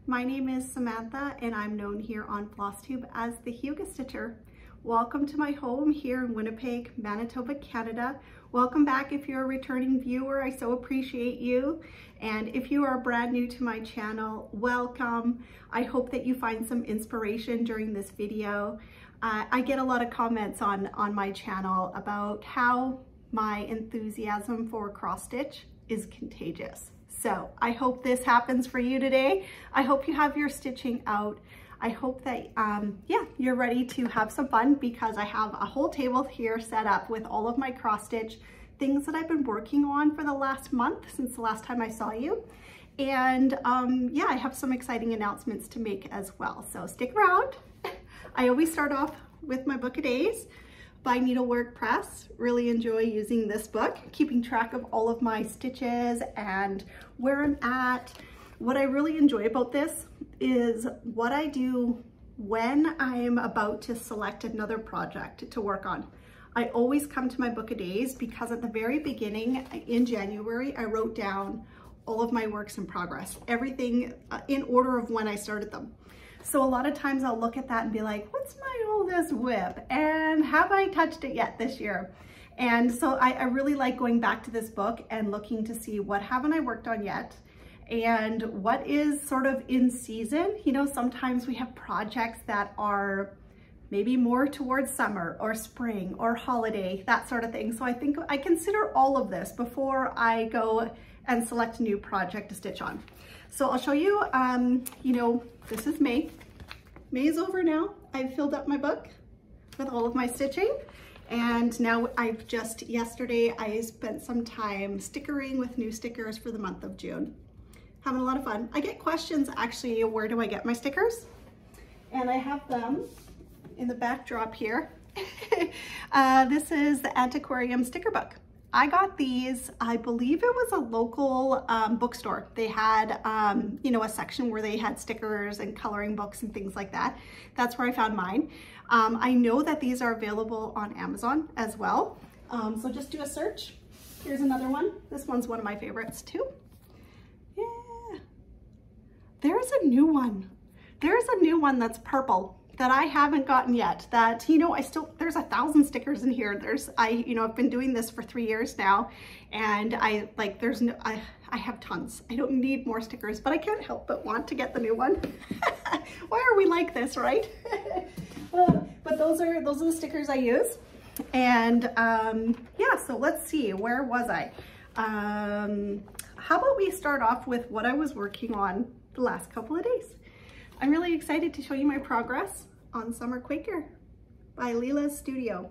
My name is Samantha and I'm known here on Flosstube as the Huga Stitcher. Welcome to my home here in Winnipeg, Manitoba, Canada. Welcome back if you're a returning viewer. I so appreciate you. And if you are brand new to my channel, welcome. I hope that you find some inspiration during this video. I get a lot of comments on my channel about how my enthusiasm for cross stitch is contagious. So I hope this happens for you today. I hope you have your stitching out. I hope that, you're ready to have some fun because I have a whole table here set up with all of my cross stitch things that I've been working on for the last month since the last time I saw you. And I have some exciting announcements to make as well. So stick around. I always start off with my book of days by Needlework Press. Really enjoy using this book, keeping track of all of my stitches and where I'm at. What I really enjoy about this is what I do when I'm about to select another project to work on. I always come to my book of days because at the very beginning in January, I wrote down all of my works in progress, everything in order of when I started them. So a lot of times I'll look at that and be like, what's my oldest WIP? And have I touched it yet this year? And so I really like going back to this book and looking to see what haven't I worked on yet and what is sort of in season. You know, sometimes we have projects that are maybe more towards summer or spring or holiday, that sort of thing. So I think I consider all of this before I go and select a new project to stitch on. So I'll show you, this is May. May is over now. I've filled up my book with all of my stitching. And now yesterday I spent some time stickering with new stickers for the month of June. Having a lot of fun. I get questions actually, where do I get my stickers? And I have them in the backdrop here. This is the Antiquarium sticker book. I got these, I believe it was a local bookstore. They had, a section where they had stickers and coloring books and things like that. That's where I found mine. I know that these are available on Amazon as well. So just do a search. Here's another one. This one's one of my favorites too. Yeah. There's a new one. There's a new one that's purple that I haven't gotten yet, that, there's 1,000 stickers in here. I've been doing this for 3 years now, and I have tons. I don't need more stickers, but I can't help but want to get the new one. Why are we like this, right? But those are the stickers I use. And so let's see, where was I? How about we start off with what I was working on the last couple of days. I'm really excited to show you my progress on Summer Quaker by Lila's Studio.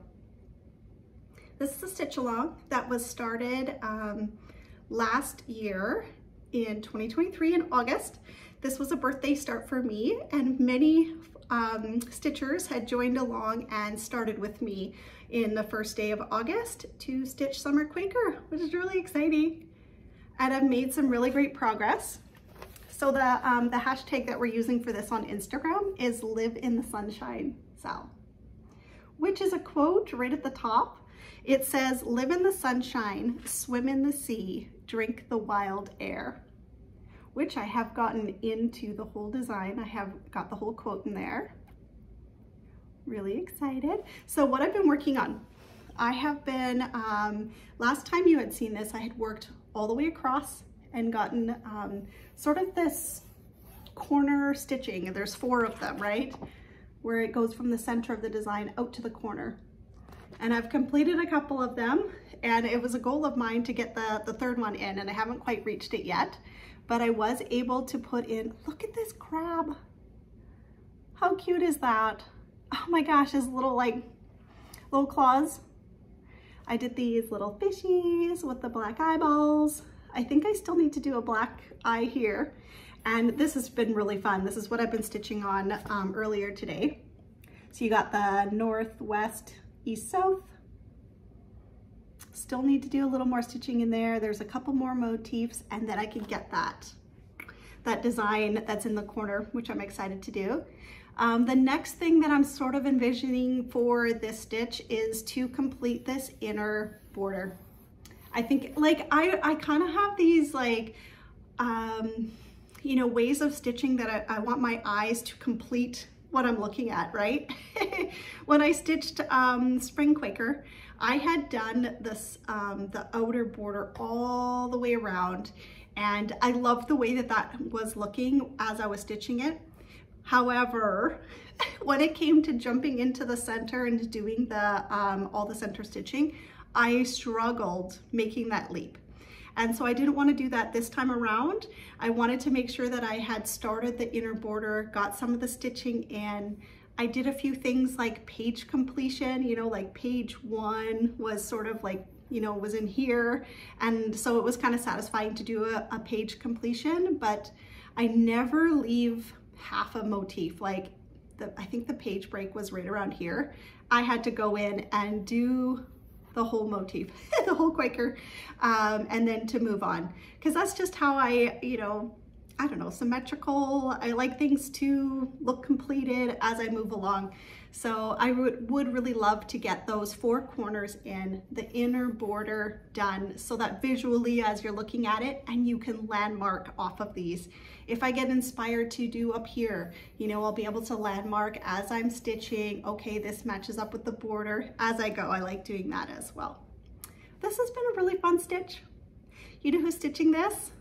This is a stitch along that was started last year in 2023 in August. This was a birthday start for me, and many stitchers had joined along and started with me in the first day of August to stitch Summer Quaker, which is really exciting. And I've made some really great progress. So the hashtag that we're using for this on Instagram is Live in the Sunshine SAL, which is a quote right at the top. It says, live in the sunshine, swim in the sea, drink the wild air, which I have gotten into the whole design. I have got the whole quote in there. Really excited. So what I've been working on, I have been, last time you had seen this, I had worked all the way across and gotten sort of this corner stitching. There's 4 of them, right? Where it goes from the center of the design out to the corner. And I've completed a couple of them, and it was a goal of mine to get the 3rd one in, and I haven't quite reached it yet, but I was able to put in, look at this crab. How cute is that? Oh my gosh, his little claws. I did these little fishies with the black eyeballs. I think I still need to do a black eye here. And this has been really fun. This is what I've been stitching on earlier today. So you got the north, west, east, south. Still need to do a little more stitching in there. There's a couple more motifs, and then I can get that design that's in the corner, which I'm excited to do. The next thing that I'm sort of envisioning for this stitch is to complete this inner border. I think I kind of have these you know, ways of stitching that I want my eyes to complete what I'm looking at, right? When I stitched Spring Quaker, I had done this, the outer border all the way around, and I loved the way that that was looking as I was stitching it. However, when it came to jumping into the center and doing the all the center stitching, I struggled making that leap. And so I didn't want to do that this time around. I wanted to make sure that I had started the inner border, got some of the stitching in. I did a few things like page completion, you know, like page 1 was sort of like, you know, was in here. And so it was kind of satisfying to do a page completion, but I never leave half a motif. Like I think the page break was right around here. I had to go in and do the whole motif, the whole Quaker, and then to move on. Because that's just how I, you know, I don't know, symmetrical. I like things to look completed as I move along. So I would really love to get those 4 corners in, the inner border done, so that visually as you're looking at it, and you can landmark off of these. If I get inspired to do up here, you know, I'll be able to landmark as I'm stitching, okay, this matches up with the border as I go. I like doing that as well. This has been a really fun stitch. You know who's stitching this?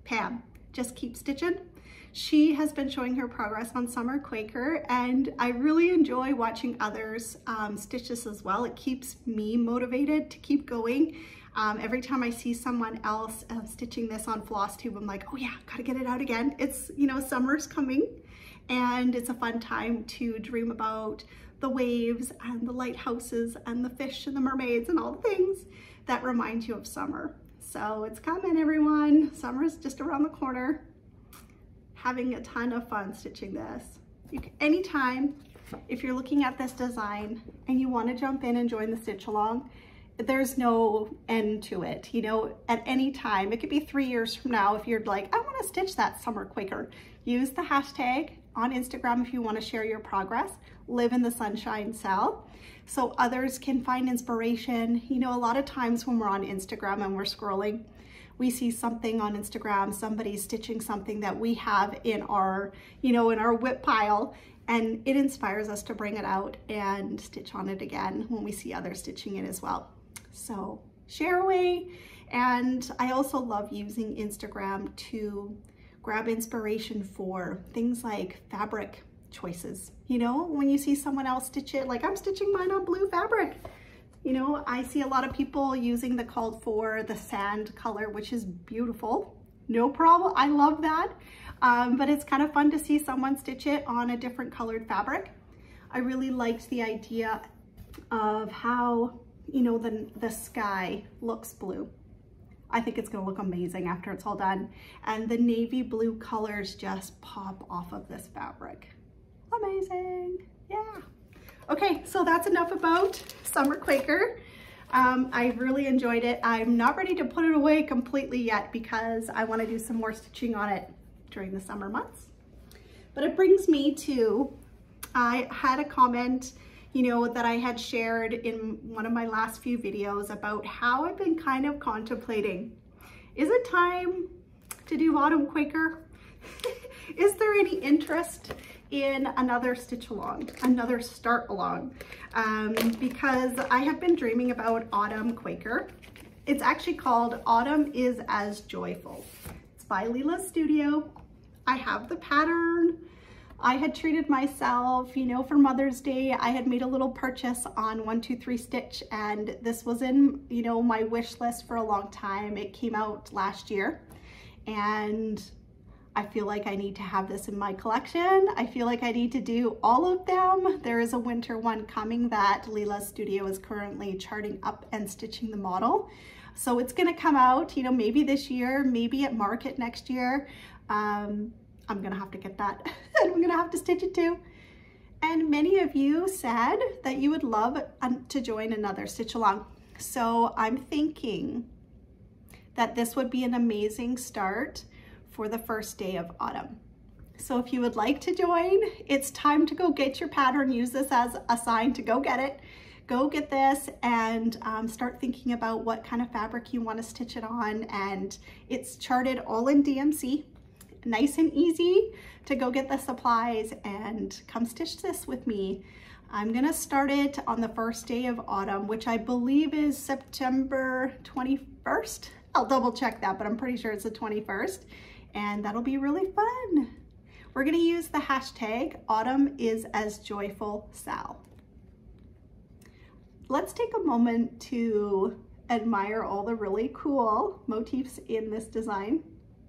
Pam. Just keep stitching. She has been showing her progress on Summer Quaker, and I really enjoy watching others stitch this as well. It keeps me motivated to keep going. Every time I see someone else stitching this on Flosstube, I'm like, oh yeah, gotta get it out again. It's, you know, summer's coming, and it's a fun time to dream about the waves and the lighthouses and the fish and the mermaids and all the things that remind you of summer. So it's coming, everyone. Summer's just around the corner. Having a ton of fun stitching this. Anytime, if you're looking at this design and you want to jump in and join the stitch along, there's no end to it. You know, at any time, it could be 3 years from now, if you're like, I want to stitch that Summer Quaker, use the hashtag on Instagram if you want to share your progress. Live in the Sunshine SAL, so others can find inspiration. You know, a lot of times when we're on Instagram and we're scrolling, we see something on Instagram, somebody's stitching something that we have in our, you know, in our whip pile, and it inspires us to bring it out and stitch on it again when we see others stitching it as well. So share away. And I also love using Instagram to grab inspiration for things like fabric choices. You know, when you see someone else stitch it, like I'm stitching mine on blue fabric. You know, I see a lot of people using the called for the sand color, which is beautiful. No problem, I love that. But it's kind of fun to see someone stitch it on a different colored fabric. I really liked the idea of how, you know, the sky looks blue. I think it's gonna look amazing after it's all done. And the navy blue colors just pop off of this fabric. Amazing, yeah. Okay, so that's enough about Summer Quaker. I really enjoyed it. I'm not ready to put it away completely yet because I want to do some more stitching on it during the summer months. But it brings me to, I had a comment, you know, that I had shared in one of my last few videos about how I've been kind of contemplating, is it time to do Autumn Quaker? Is there any interest in another stitch along, another start along? Because I have been dreaming about Autumn Quaker. It's actually called Autumn is as Joyful. It's by Lila Studio. I have the pattern. I had treated myself, you know, for Mother's Day. I had made a little purchase on 123 Stitch, and this was in, you know, my wish list for a long time. It came out last year, and I feel like I need to have this in my collection. I feel like I need to do all of them. There is a winter one coming that Lila Studio is currently charting up and stitching the model. So it's gonna come out, you know, maybe this year, maybe at market next year. I'm gonna have to get that and I'm gonna have to stitch it too. And many of you said that you would love to join another stitch along. So I'm thinking that this would be an amazing start for the first day of autumn. So if you would like to join, it's time to go get your pattern. Use this as a sign to go get it. Go get this and start thinking about what kind of fabric you want to stitch it on. And it's charted all in DMC. nice and easy to go get the supplies and come stitch this with me. I'm gonna start it on the first day of autumn, which I believe is September 21st. I'll double check that, but I'm pretty sure it's the 21st, and that'll be really fun. We're gonna use the hashtag autumn is as joyful SAL. Let's take a moment to admire all the really cool motifs in this design.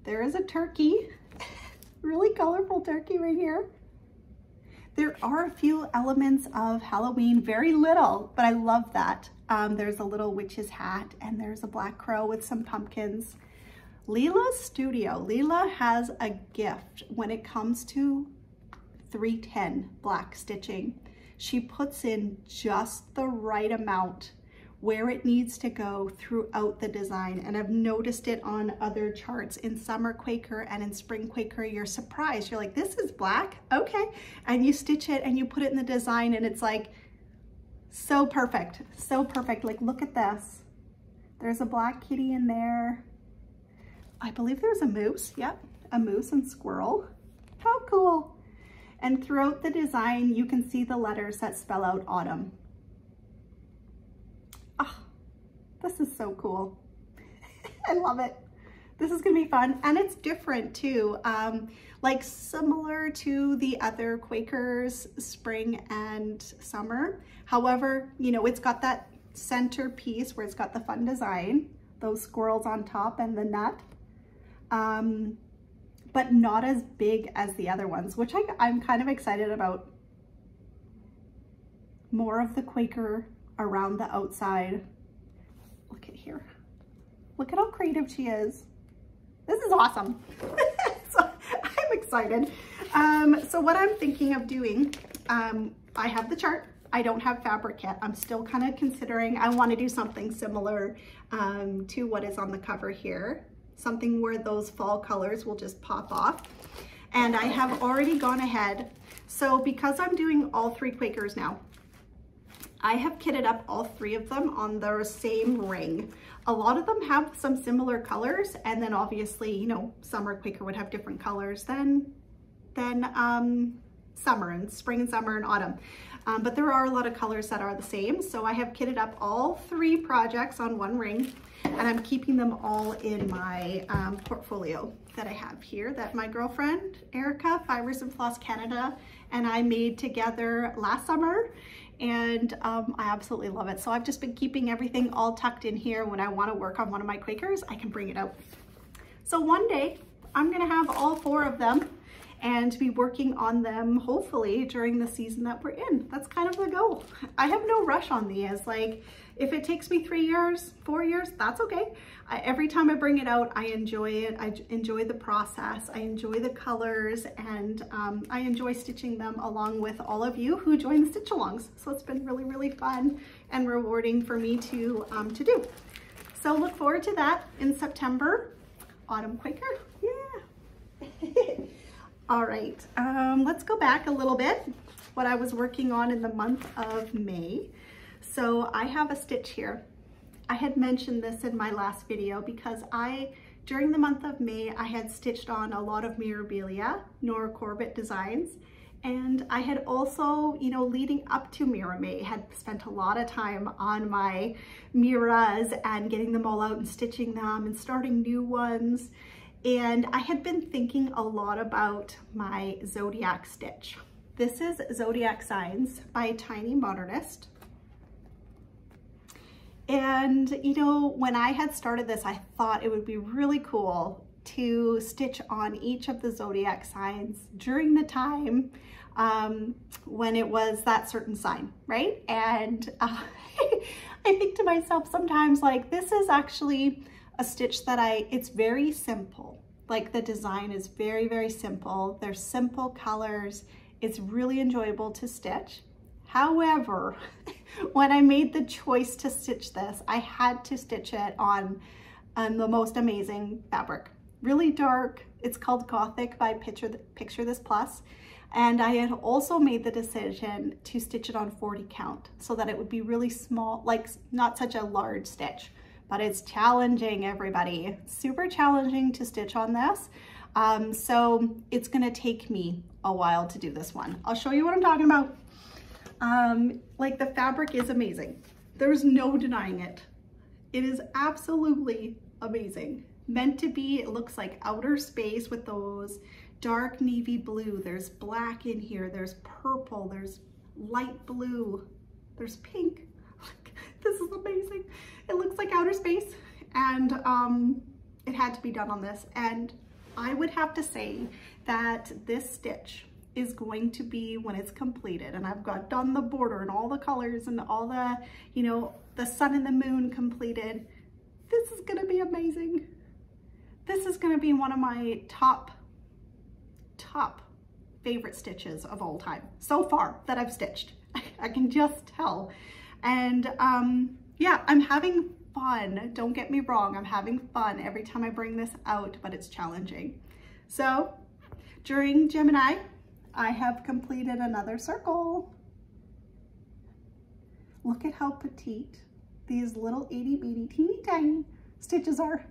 There is a turkey, really colorful turkey right here. There are a few elements of Halloween, very little, but I love that. There's a little witch's hat and there's a black crow with some pumpkins. Lila's studio. Lila has a gift when it comes to 310 black stitching. She puts in just the right amount where it needs to go throughout the design. And I've noticed it on other charts in summer Quaker and in spring Quaker. You're surprised. You're like, this is black? Okay. And you stitch it and you put it in the design and it's like so perfect. So perfect. Like, look at this. There's a black kitty in there. I believe there's a moose. Yep. A moose and squirrel. How cool. And throughout the design, you can see the letters that spell out autumn. Ah, this is so cool. I love it. This is gonna be fun. And it's different too. Like similar to the other Quakers, spring and summer. However, you know, it's got that center piece where it's got the fun design, those squirrels on top and the nut. But not as big as the other ones, which I'm kind of excited about. More of the Quaker around the outside. Look at here. Look at how creative she is. This is awesome. So I'm excited. So what I'm thinking of doing, I have the chart. I don't have fabric yet. I'm still kind of considering, I want to do something similar to what is on the cover here. Something where those fall colors will just pop off. And I have already gone ahead. So because I'm doing all 3 Quakers now, I have kitted up all 3 of them on their same ring. A lot of them have some similar colors, and then obviously, you know, summer Quaker would have different colors than summer and spring and summer and autumn. But there are a lot of colors that are the same. So I have kitted up all 3 projects on one ring, and I'm keeping them all in my portfolio that I have here that my girlfriend, Erica, Fibers and Floss Canada, and I made together last summer. And I absolutely love it. So I've just been keeping everything all tucked in here. When I want to work on one of my Quakers, I can bring it out. So one day I'm going to have all 4 of them and be working on them hopefully during the season that we're in. That's kind of the goal. I have no rush on these. Like, if it takes me 3 years, 4 years, that's okay. Every time I bring it out, I enjoy it. I enjoy the process. I enjoy the colors, and I enjoy stitching them along with all of you who join the stitch alongs. So it's been really, really fun and rewarding for me to do. So look forward to that in September. Autumn Quaker, yeah. All right, let's go back a little bit. What I was working on in the month of May. So I have a stitch here. I had mentioned this in my last video because during the month of May, I had stitched on a lot of Mirabilia, Nora Corbett designs. And I had also, you know, leading up to Mira May, had spent a lot of time on my Miras and getting them all out and stitching them and starting new ones. And I had been thinking a lot about my Zodiac stitch. This is Zodiac Signs by Tiny Modernist. And, you know, when I had started this, I thought it would be really cool to stitch on each of the Zodiac signs during the time when it was that certain sign, right? And I think to myself sometimes, like, this is actually a stitch that it's very simple. Like, the design is very, very simple. They're simple colors. It's really enjoyable to stitch. However, when I made the choice to stitch this, I had to stitch it on the most amazing fabric. Really dark. It's called Gothic by Picture This Plus. And I had also made the decision to stitch it on 40 count so that it would be really small, like not such a large stitch. But it's challenging, everybody. Super challenging to stitch on this. So it's gonna take me a while to do this one. I'll show you what I'm talking about. Like the fabric is amazing. There's no denying it. It is absolutely amazing. Meant to be, it looks like outer space with those dark navy blue. There's black in here, there's purple, there's light blue, there's pink. This is amazing. It looks like outer space, and it had to be done on this. And I would have to say that this stitch is going to be, when it's completed and I've got done the border and all the colors and all the, you know, the sun and the moon completed, this is gonna be amazing. This is gonna be one of my top favorite stitches of all time so far that I've stitched. I can just tell. And yeah, I'm having fun. Don't get me wrong, I'm having fun every time I bring this out, but it's challenging. So during Gemini, I have completed another circle. Look at how petite these little itty bitty teeny tiny stitches are.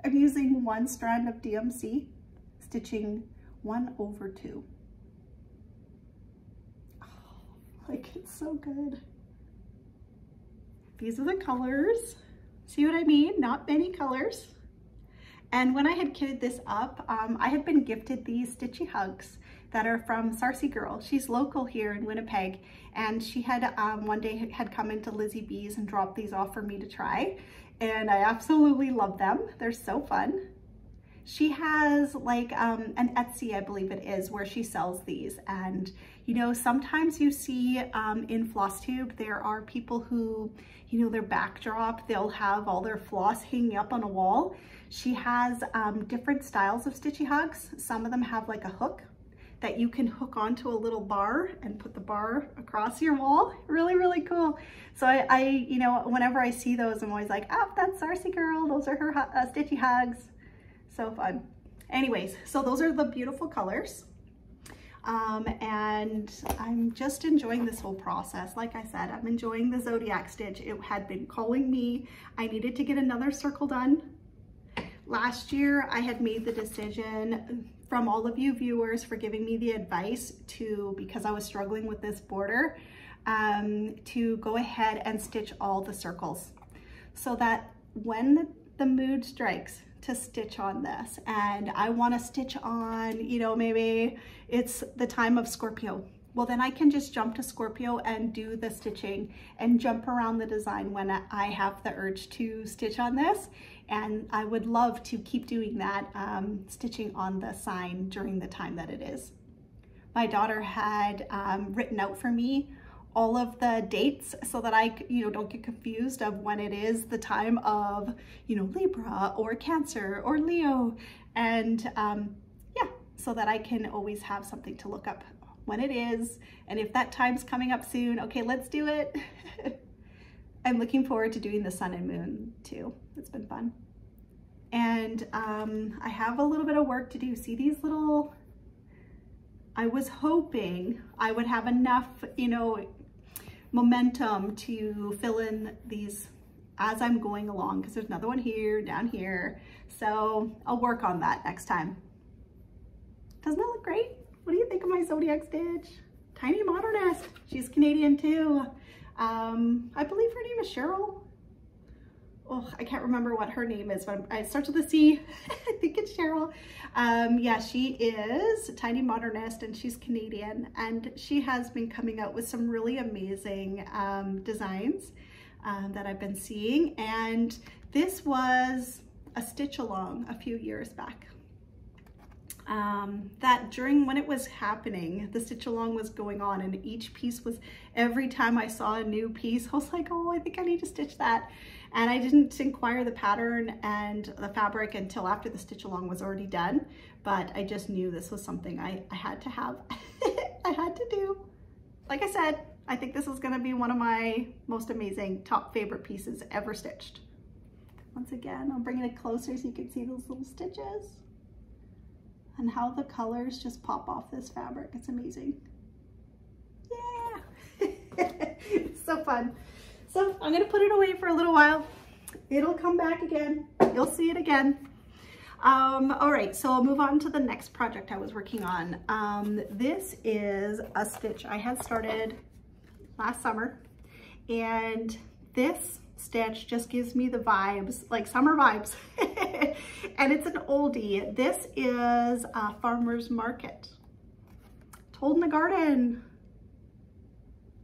I'm using one strand of DMC, stitching 1/2. Oh, like it's so good. These are the colors. See what I mean? Not many colors. And when I had kitted this up, I had been gifted these Stitchy hugs that are from Sarcy Girl. She's local here in Winnipeg, and she had one day had come into Lizzie B's and dropped these off for me to try, and I absolutely love them. They're so fun. She has like an Etsy, I believe it is, where she sells these. And you know, sometimes you see in Flosstube, there are people who, you know, their backdrop, they'll have all their floss hanging up on a wall. She has different styles of Stitchy hugs. Some of them have like a hook that you can hook onto a little bar and put the bar across your wall. Really, really cool. So I you know, whenever I see those, I'm always like, oh, that's Sarcy Girl. Those are her Stitchy hugs. So fun. Anyways, so those are the beautiful colors. And I'm just enjoying this whole process. Like I said, I'm enjoying the Zodiac stitch. It had been calling me. I needed to get another circle done. Last year, I had made the decision, from all of you viewers for giving me the advice to, because I was struggling with this border, to go ahead and stitch all the circles so that when the mood strikes to stitch on this, and I want to stitch on, you know, maybe it's the time of Scorpio, well then I can just jump to Scorpio and do the stitching and jump around the design when I have the urge to stitch on this. And I would love to keep doing that, stitching on the sign during the time that it is. My daughter had written out for me all of the dates so that I, you know, don't get confused of when it is the time of, you know, Libra or Cancer or Leo. And yeah, so that I can always have something to look up when it is. And if that time's coming up soon, okay, let's do it. I'm looking forward to doing the sun and moon too. It's been fun. And I have a little bit of work to do. See these little, I was hoping I would have enough, you know, momentum to fill in these as I'm going along, because there's another one here, down here. So I'll work on that next time. Doesn't that look great? What do you think of my Zodiac stitch? Tiny Modernist. She's Canadian too. I believe her name is Cheryl. Oh, I can't remember what her name is, but it starts with a C. I think it's Cheryl. Yeah, she is a Tiny Modernist, and she's Canadian, and she has been coming out with some really amazing designs that I've been seeing. And this was a stitch along a few years back. That during when it was happening, the stitch along was going on, and each piece was, every time I saw a new piece, I was like, oh, I think I need to stitch that. And I didn't inquire the pattern and the fabric until after the stitch along was already done, but I just knew this was something I had to have. I had to do. Like I said, I think this is gonna be one of my most amazing top favorite pieces ever stitched. Once again, I'll bring it closer so you can see those little stitches and how the colors just pop off this fabric. It's amazing. Yeah, it's so fun. So I'm gonna put it away for a little while. It'll come back again. You'll see it again. All right, so I'll move on to the next project I was working on. This is a stitch I had started last summer, and this stitch just gives me the vibes, like summer vibes. And it's an oldie. This is a farmer's market. Told in the garden.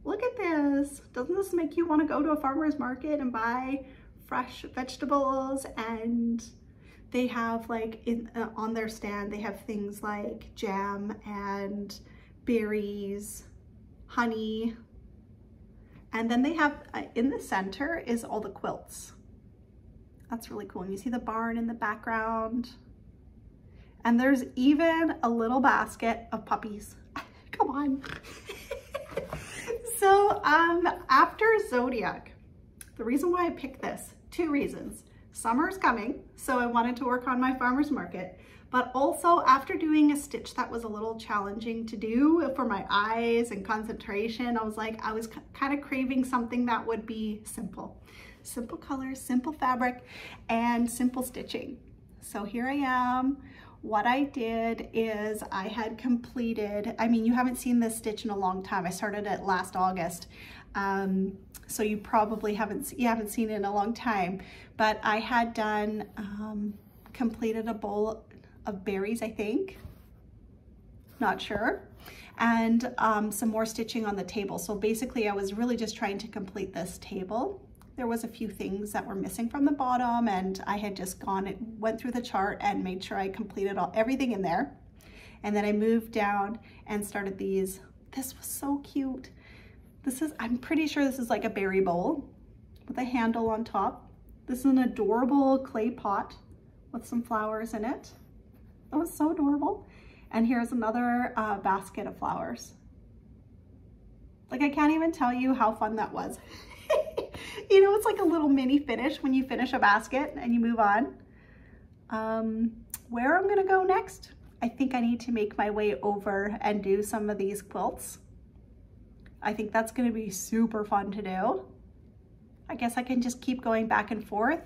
Look at this. Doesn't this make you want to go to a farmer's market and buy fresh vegetables? And they have like on their stand, they have things like jam and berries, honey. And then they have, in the center is all the quilts. That's really cool. And you see the barn in the background. And there's even a little basket of puppies. Come on. So after Zodiac, the reason why I picked this, 2 reasons. Summer's coming, so I wanted to work on my farmer's market. But also after doing a stitch that was a little challenging to do for my eyes and concentration, I was kind of craving something that would be simple. Simple colors, simple fabric, and simple stitching. So here I am. What I did is I had completed, I mean, you haven't seen this stitch in a long time. I started it last August. So you probably haven't seen it in a long time, but I had done, completed a bowl of berries, I think, not sure, and some more stitching on the table. So basically I was really just trying to complete this table. There was a few things that were missing from the bottom, and I had just went through the chart and made sure I completed everything in there. And then I moved down and started these. This was so cute. I'm pretty sure this is like a berry bowl with a handle on top. This is an adorable clay pot with some flowers in it. That was so adorable. And here's another basket of flowers. Like, I can't even tell you how fun that was. You know, it's like a little mini finish when you finish a basket and you move on. Where I'm gonna go next, I think I need to make my way over and do some of these quilts. I think that's gonna be super fun to do. I guess I can just keep going back and forth,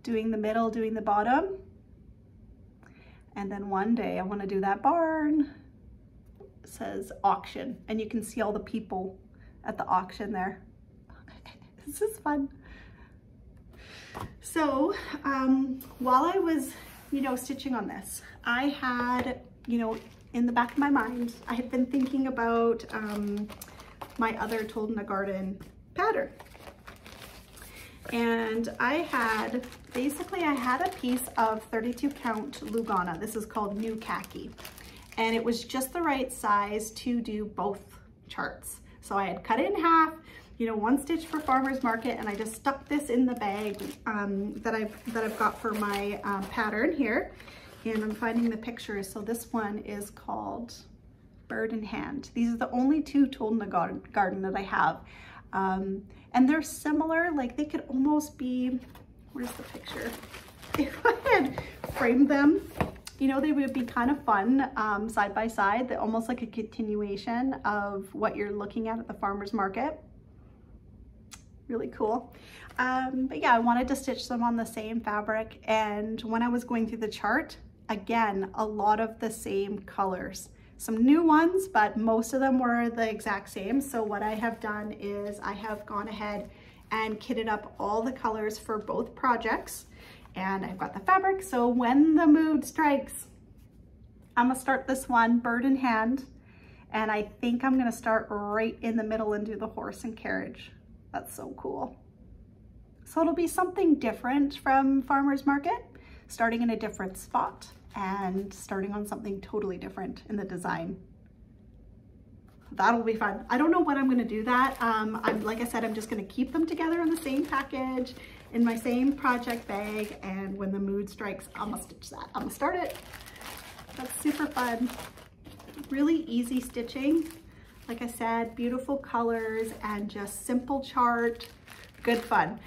doing the middle, doing the bottom. And then one day I wanna do that barn. It says auction, and you can see all the people at the auction there. This is fun. So while I was, stitching on this, I had, in the back of my mind, I had been thinking about my other Told in the Garden pattern. And I had a piece of 32 count Lugana. This is called New Khaki. And it was just the right size to do both charts. So I had cut it in half, one stitch for farmer's market, and I just stuck this in the bag that I've got for my pattern here. And I'm finding the pictures. So this one is called Bird in Hand. These are the only 2 Told in the Garden that I have. And they're similar, like they could almost be, where's the picture? If I had framed them, they would be kind of fun side by side. They're almost like a continuation of what you're looking at the farmer's market. Really cool. But yeah, I wanted to stitch them on the same fabric. And when I was going through the chart, again, a lot of the same colors. Some new ones, but most of them were the exact same. So what I have done is I have gone ahead and kitted up all the colors for both projects. And I've got the fabric. So when the mood strikes, I'm gonna start this one, Bird in Hand. And I think I'm gonna start right in the middle and do the horse and carriage. That's so cool. So it'll be something different from farmer's market, starting in a different spot and starting on something totally different in the design. That'll be fun. I don't know when I'm gonna do that. Like I said, I'm just gonna keep them together in the same package, in my same project bag, and when the mood strikes, I'm gonna stitch that. I'm gonna start it. That's super fun. Really easy stitching. Like I said, beautiful colors and just simple chart, good fun.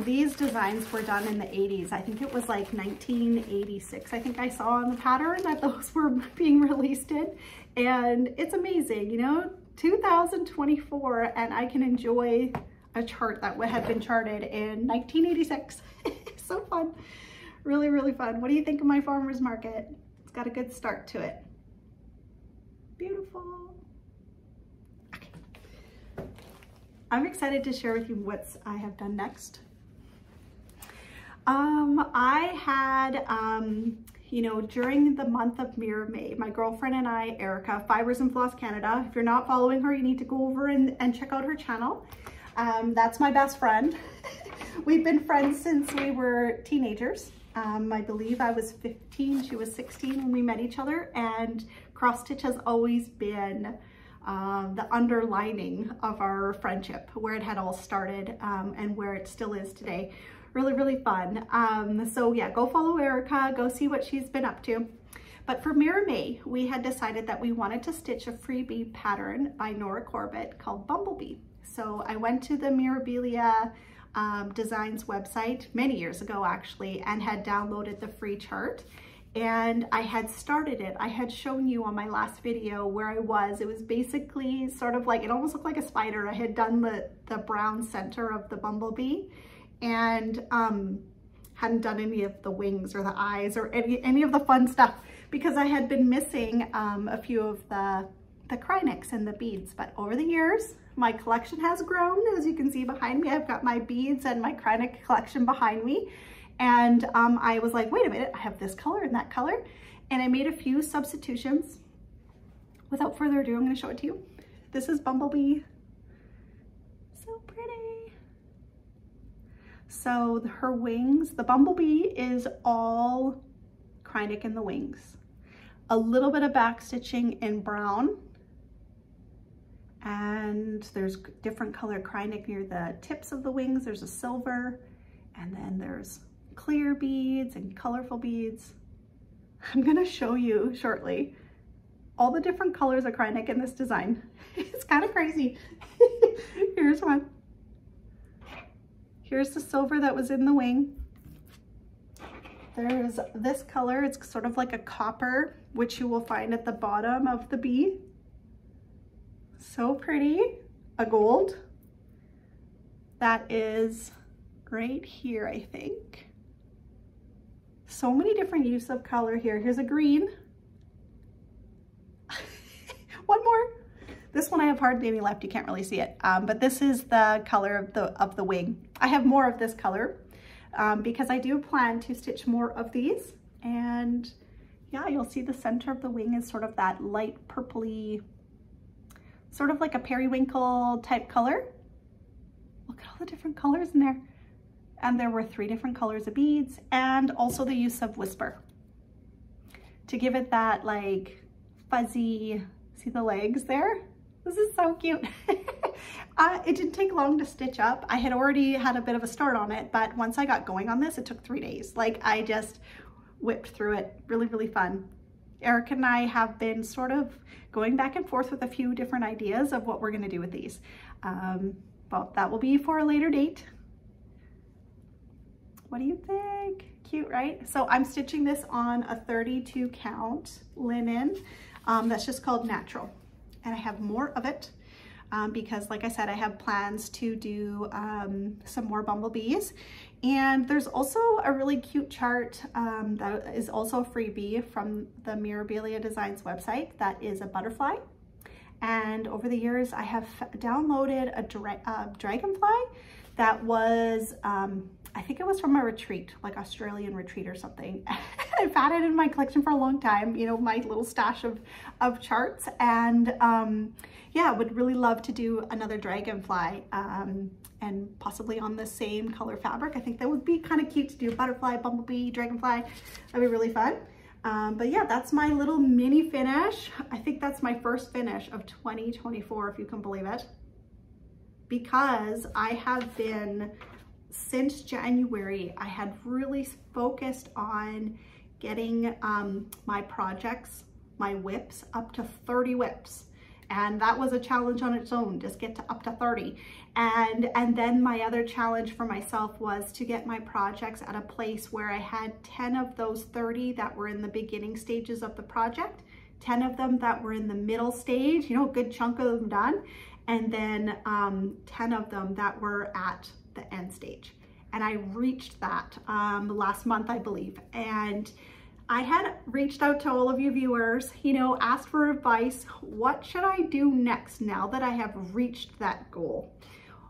These designs were done in the 80s. I think it was like 1986. I think I saw on the pattern that those were being released in, and it's amazing, 2024, and I can enjoy a chart that had been charted in 1986. So fun. Really, really fun. What do you think of my farmer's market? It's got a good start to it. Beautiful. Okay. I'm excited to share with you what I have done next. I had, you know, during the month of May, my girlfriend and I, Erica, Fibers and Floss Canada, if you're not following her, you need to go over and check out her channel. That's my best friend. We've been friends since we were teenagers. I believe I was 15, she was 16 when we met each other, and cross stitch has always been the underlining of our friendship, where it had all started and where it still is today. Really, really fun. So yeah, go follow Erica, go see what she's been up to. But for May, we had decided that we wanted to stitch a freebie pattern by Nora Corbett called Bumblebee. So I went to the Mirabilia Designs website many years ago actually, and had downloaded the free chart, and I had started it. I had shown you on my last video where I was. It was basically sort of like, it almost looked like a spider. I had done the brown center of the bumblebee, and hadn't done any of the wings or the eyes or any of the fun stuff, because I had been missing a few of the Krynics and the beads. But over the years, my collection has grown. As you can see behind me, I've got my beads and my Krynic collection behind me. And I was like, wait a minute, I have this color and that color. And I made a few substitutions. Without further ado, I'm gonna show it to you. This is Bumblebee. So pretty. So her wings, the bumblebee is all Krynic in the wings. A little bit of back stitching in brown. And there's different color Krynic near the tips of the wings. There's a silver, and then there's clear beads and colorful beads. I'm gonna show you shortly all the different colors of Krynic in this design. It's kind of crazy. Here's one. Here's the silver that was in the wing. There's this color. It's sort of like a copper, which you will find at the bottom of the bee. So pretty. A gold. That is right here, I think. So many different use of color here. Here's a green. One more. This one I have hardly any left. You can't really see it. But this is the color of the wing. I have more of this color because I do plan to stitch more of these. And yeah, you'll see the center of the wing is sort of that light purpley, sort of like a periwinkle type color. Look at all the different colors in there. And there were 3 different colors of beads, and also the use of whisper to give it that like fuzzy, see the legs there? This is so cute. It didn't take long to stitch up. I had already had a bit of a start on it, but once I got going on this, it took 3 days. Like I just whipped through it. Really, really fun. Eric and I have been sort of going back and forth with a few different ideas of what we're gonna do with these. Well, that will be for a later date. What do you think? Cute, right? So I'm stitching this on a 32 count linen. That's just called Natural. And I have more of it because like I said, I have plans to do some more bumblebees. And there's also a really cute chart that is also a freebie from the Mirabilia Designs website. That is a butterfly. And over the years, I have downloaded a dragonfly that was, I think it was from a retreat, like Australian retreat or something. I've had it in my collection for a long time, you know, my little stash of charts. And yeah, would really love to do another dragonfly and possibly on the same color fabric. I think that would be kind of cute to do butterfly, bumblebee, dragonfly. That'd be really fun. But yeah, that's my little mini finish. I think that's my first finish of 2024, if you can believe it. Because I have been, since January, I had really focused on getting my projects, my whips, up to 30 whips. And that was a challenge on its own, just get to up to 30. And then my other challenge for myself was to get my projects at a place where I had 10 of those 30 that were in the beginning stages of the project, 10 of them that were in the middle stage, you know, a good chunk of them done, and then 10 of them that were at the end stage. and I reached that last month, I believe. And I had reached out to all of you viewers, you know, asked for advice. What should I do next now that I have reached that goal?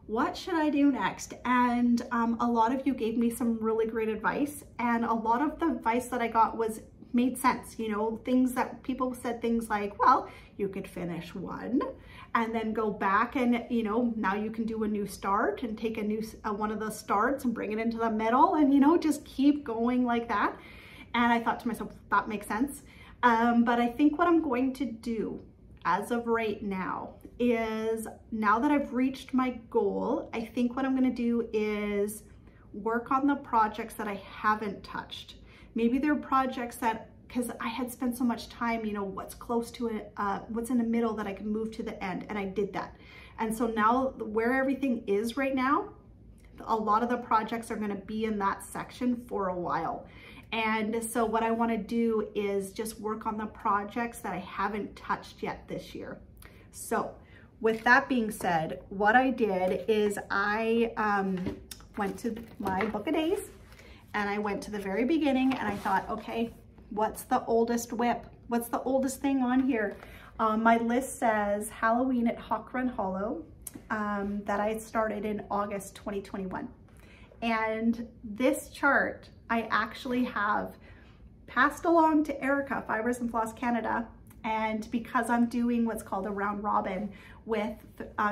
What should I do next? And a lot of you gave me some really great advice, and a lot of the advice that I got made sense. You know, things that people said things like, well, you could finish one and then go back and, you know, now you can do a new start and take a new one of the starts and bring it into the middle and, you know, just keep going like that. And I thought to myself, that makes sense. But I think what I'm going to do as of right now is, now that I've reached my goal, I think what I'm going to do is work on the projects that I haven't touched. Maybe they're projects that, because I had spent so much time, you know, what's close to it, what's in the middle that I can move to the end, and I did that. And so now where everything is right now, a lot of the projects are going to be in that section for a while. And so what I want to do is just work on the projects that I haven't touched yet this year. So with that being said, what I did is I went to my book of days, and I went to the very beginning, and I thought, okay, what's the oldest whip? What's the oldest thing on here? My list says Halloween at Hawk Run Hollow, that I started in August 2021. And this chart I actually have passed along to Erica, Fibers and Floss Canada, and because I'm doing what's called a round robin with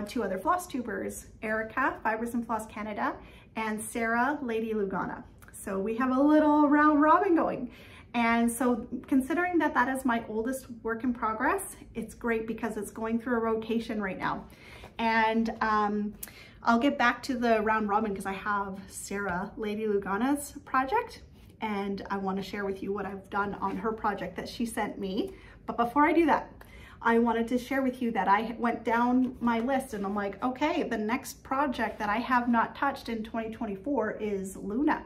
2 other floss tubers, Erica, Fibers and Floss Canada, and Sarah, Lady Lugana. So we have a little round robin going. And so considering that that is my oldest work in progress, it's great because it's going through a rotation right now. And I'll get back to the round robin because I have Sarah, Lady Lugana's project, and I want to share with you what I've done on her project that she sent me. But before I do that, I wanted to share with you that I went down my list and I'm like, okay, the next project that I have not touched in 2024 is Luna.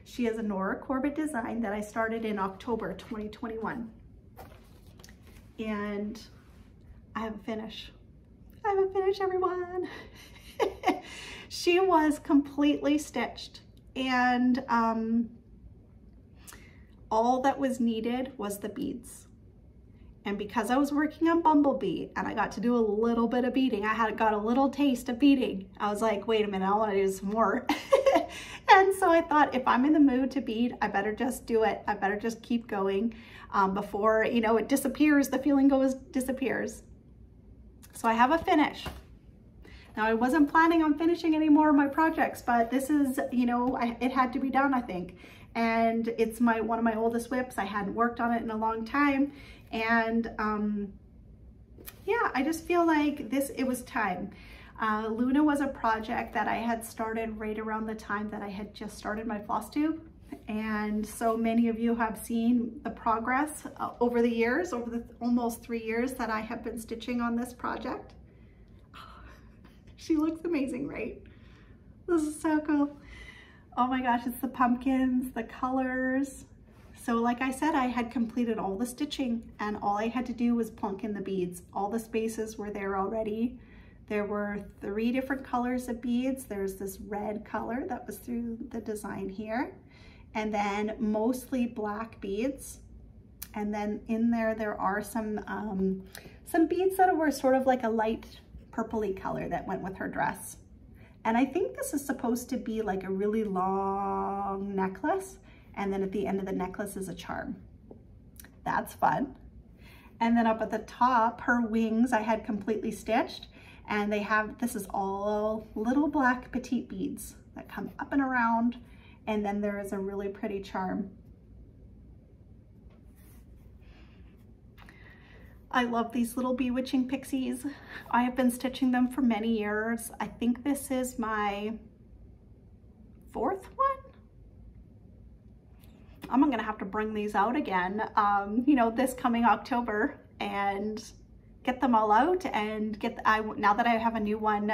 She is a Nora Corbett design that I started in October 2021. And I haven't finished. I haven't finished, everyone. She was completely stitched, and all that was needed was the beads. And because I was working on Bumblebee and I got to do a little bit of beading, I got a little taste of beading. I was like, wait a minute, I want to do some more. And so I thought, if I'm in the mood to bead, I better just do it. I better just keep going before, you know, it disappears, the feeling disappears. So I have a finish. Now, I wasn't planning on finishing any more of my projects, but this is, you know, it had to be done, I think. And it's one of my oldest whips. I hadn't worked on it in a long time. And yeah, I just feel like it was time. Luna was a project that I had started right around the time that I had just started my floss tube. And so many of you have seen the progress over the years, over the almost 3 years that I have been stitching on this project. She looks amazing, right? This is so cool. Oh my gosh, it's the pumpkins, the colors. So like I said, I had completed all the stitching and all I had to do was plunk in the beads. All the spaces were there already. There were 3 different colors of beads. There's this red color that was through the design here, and then mostly black beads. And then in there are some beads that were sort of like a light purpley color that went with her dress. And I think this is supposed to be like a really long necklace, and then at the end of the necklace is a charm. That's fun. And then up at the top, her wings I had completely stitched, and this is all little black petite beads that come up and around, and then there is a really pretty charm. I love these little bewitching pixies. I have been stitching them for many years. I think this is my 4th one. I'm gonna have to bring these out again, you know, this coming October, and get them all out and now that I have a new one,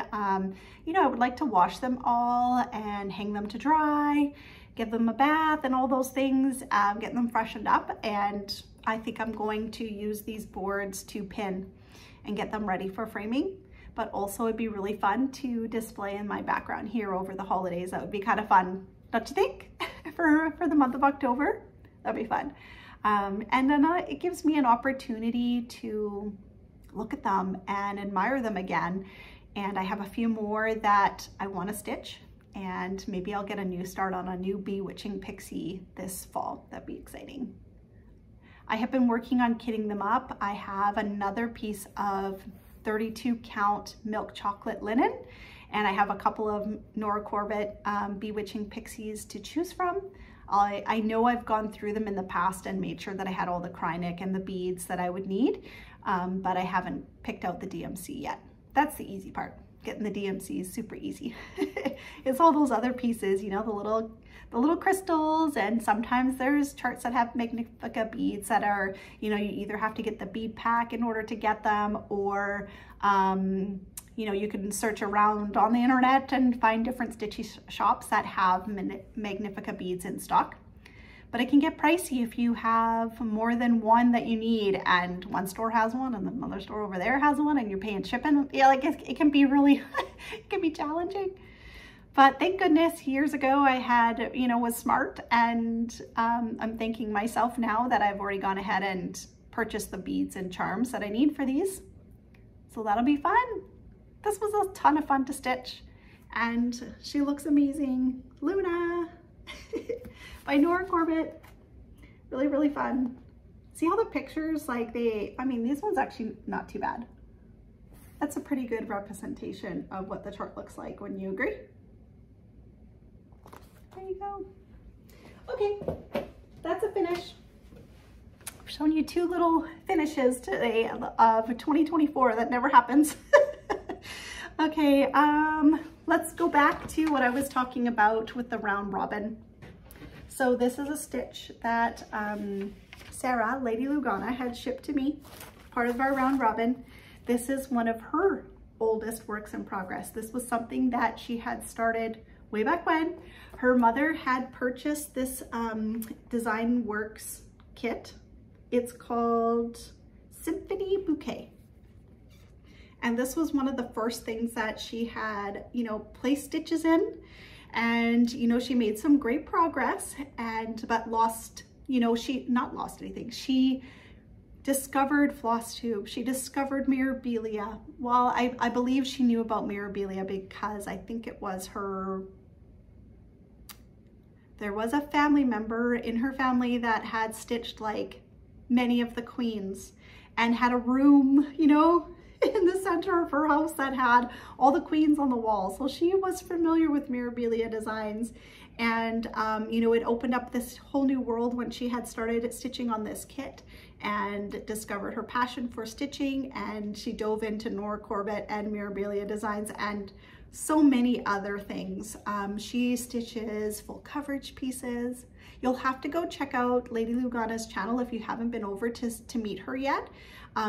you know, I would like to wash them all and hang them to dry, give them a bath and all those things, get them freshened up. And I think I'm going to use these boards to pin and get them ready for framing. But also it'd be really fun to display in my background here over the holidays. That would be kind of fun. don't you think? for the month of October, that'd be fun. And then it gives me an opportunity to look at them and admire them again. And I have a few more that I want to stitch, and maybe I'll get a new start on a new Bewitching Pixie this fall. That'd be exciting. I have been working on kitting them up. I have another piece of 32 count milk chocolate linen, and I have a couple of Nora Corbett Bewitching Pixies to choose from. I know I've gone through them in the past and made sure that I had all the Krynic and the beads that I would need, but I haven't picked out the DMC yet. That's the easy part. Getting the DMC is super easy. It's all those other pieces, you know, the little crystals, and sometimes there's charts that have Magnifica beads that are, you know, you either have to get the bead pack in order to get them, or you know, you can search around on the internet and find different Stitchy shops that have Magnifica beads in stock. But it can get pricey if you have more than one that you need, and one store has one and another store over there has one, and you're paying shipping. Yeah, like it can be really, it can be challenging. But thank goodness years ago I had, you know, was smart, and I'm thanking myself now that I've already gone ahead and purchased the beads and charms that I need for these. So that'll be fun. This was a ton of fun to stitch, and she looks amazing. Luna by Nora Corbett. Really, really fun. See how the pictures, like I mean, these ones actually not too bad. That's a pretty good representation of what the chart looks like, wouldn't you agree? There you go. Okay, that's a finish. I'm showing you two little finishes today of 2024. That never happens. Okay, let's go back to what I was talking about with the round robin. So this is a stitch that Sarah, Lady Lugana, had shipped to me, part of our round robin. This is one of her oldest works in progress. This was something that she had started way back when. Her mother had purchased this Design Works kit. It's called Symphony Bouquet. And this was one of the first things that she had, you know, placed stitches in. And, you know, she made some great progress, but lost, you know, not lost anything. She discovered Flosstube. She discovered Mirabilia. Well, I believe she knew about Mirabilia because I think it was there was a family member in her family that had stitched like many of the queens and had a room, you know, in the center of her house that had all the queens on the wall. So she was familiar with Mirabilia designs, and you know, it opened up this whole new world when she had started stitching on this kit and discovered her passion for stitching, and she dove into Nora Corbett and Mirabilia designs and so many other things. She stitches full coverage pieces. You'll have to go check out Lady Lugana's channel if you haven't been over to meet her yet.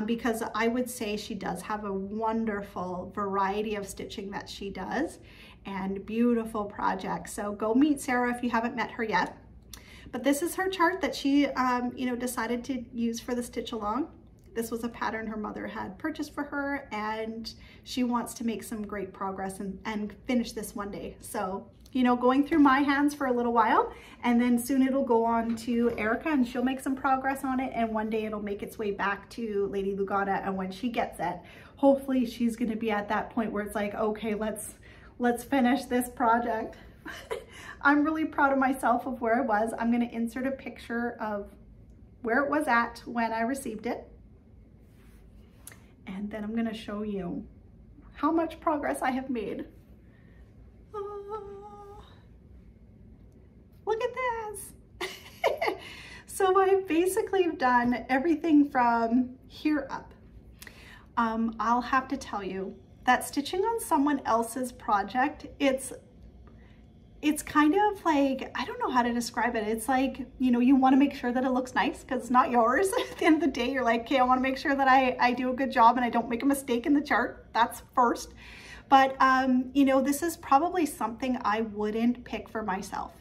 Because I would say she does have a wonderful variety of stitching that she does, and beautiful projects. So go meet Sarah if you haven't met her yet. But this is her chart that she, you know, decided to use for the stitch along. This was a pattern her mother had purchased for her, and she wants to make some great progress and finish this one day. So, you know, going through my hands for a little while, and then soon it'll go on to Erica and she'll make some progress on it, and one day it'll make its way back to Lady Lugana. And when she gets it, hopefully she's going to be at that point where it's like, okay, let's finish this project. I'm really proud of myself of where I was. I'm going to insert a picture of where it was at when I received it, and then I'm going to show you how much progress I have made. Look at this. So I basically have done everything from here up. I'll have to tell you that stitching on someone else's project, it's kind of like, I don't know how to describe it. It's like, you know, you want to make sure that it looks nice because it's not yours. At the end of the day, you're like, okay, I want to make sure that I do a good job and I don't make a mistake in the chart. That's first. But, you know, this is probably something I wouldn't pick for myself.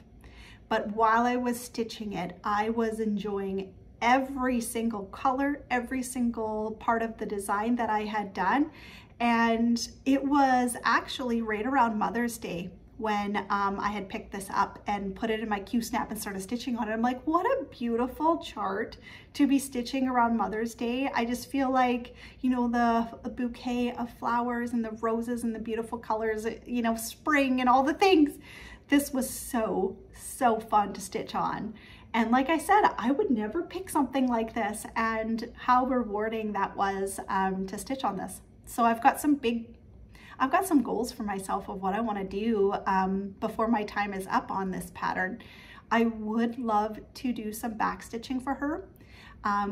But while I was stitching it, I was enjoying every single color, every single part of the design that I had done. And it was actually right around Mother's Day when I had picked this up and put it in my Q-snap and started stitching on it. I'm like, what a beautiful chart to be stitching around Mother's Day. I just feel like, you know, the bouquet of flowers and the roses and the beautiful colors, you know, spring and all the things. This was so fun to stitch on. And like I said, I would never pick something like this, and how rewarding that was to stitch on this. So I've got some goals for myself of what I want to do before my time is up on this pattern. I would love to do some back stitching for her.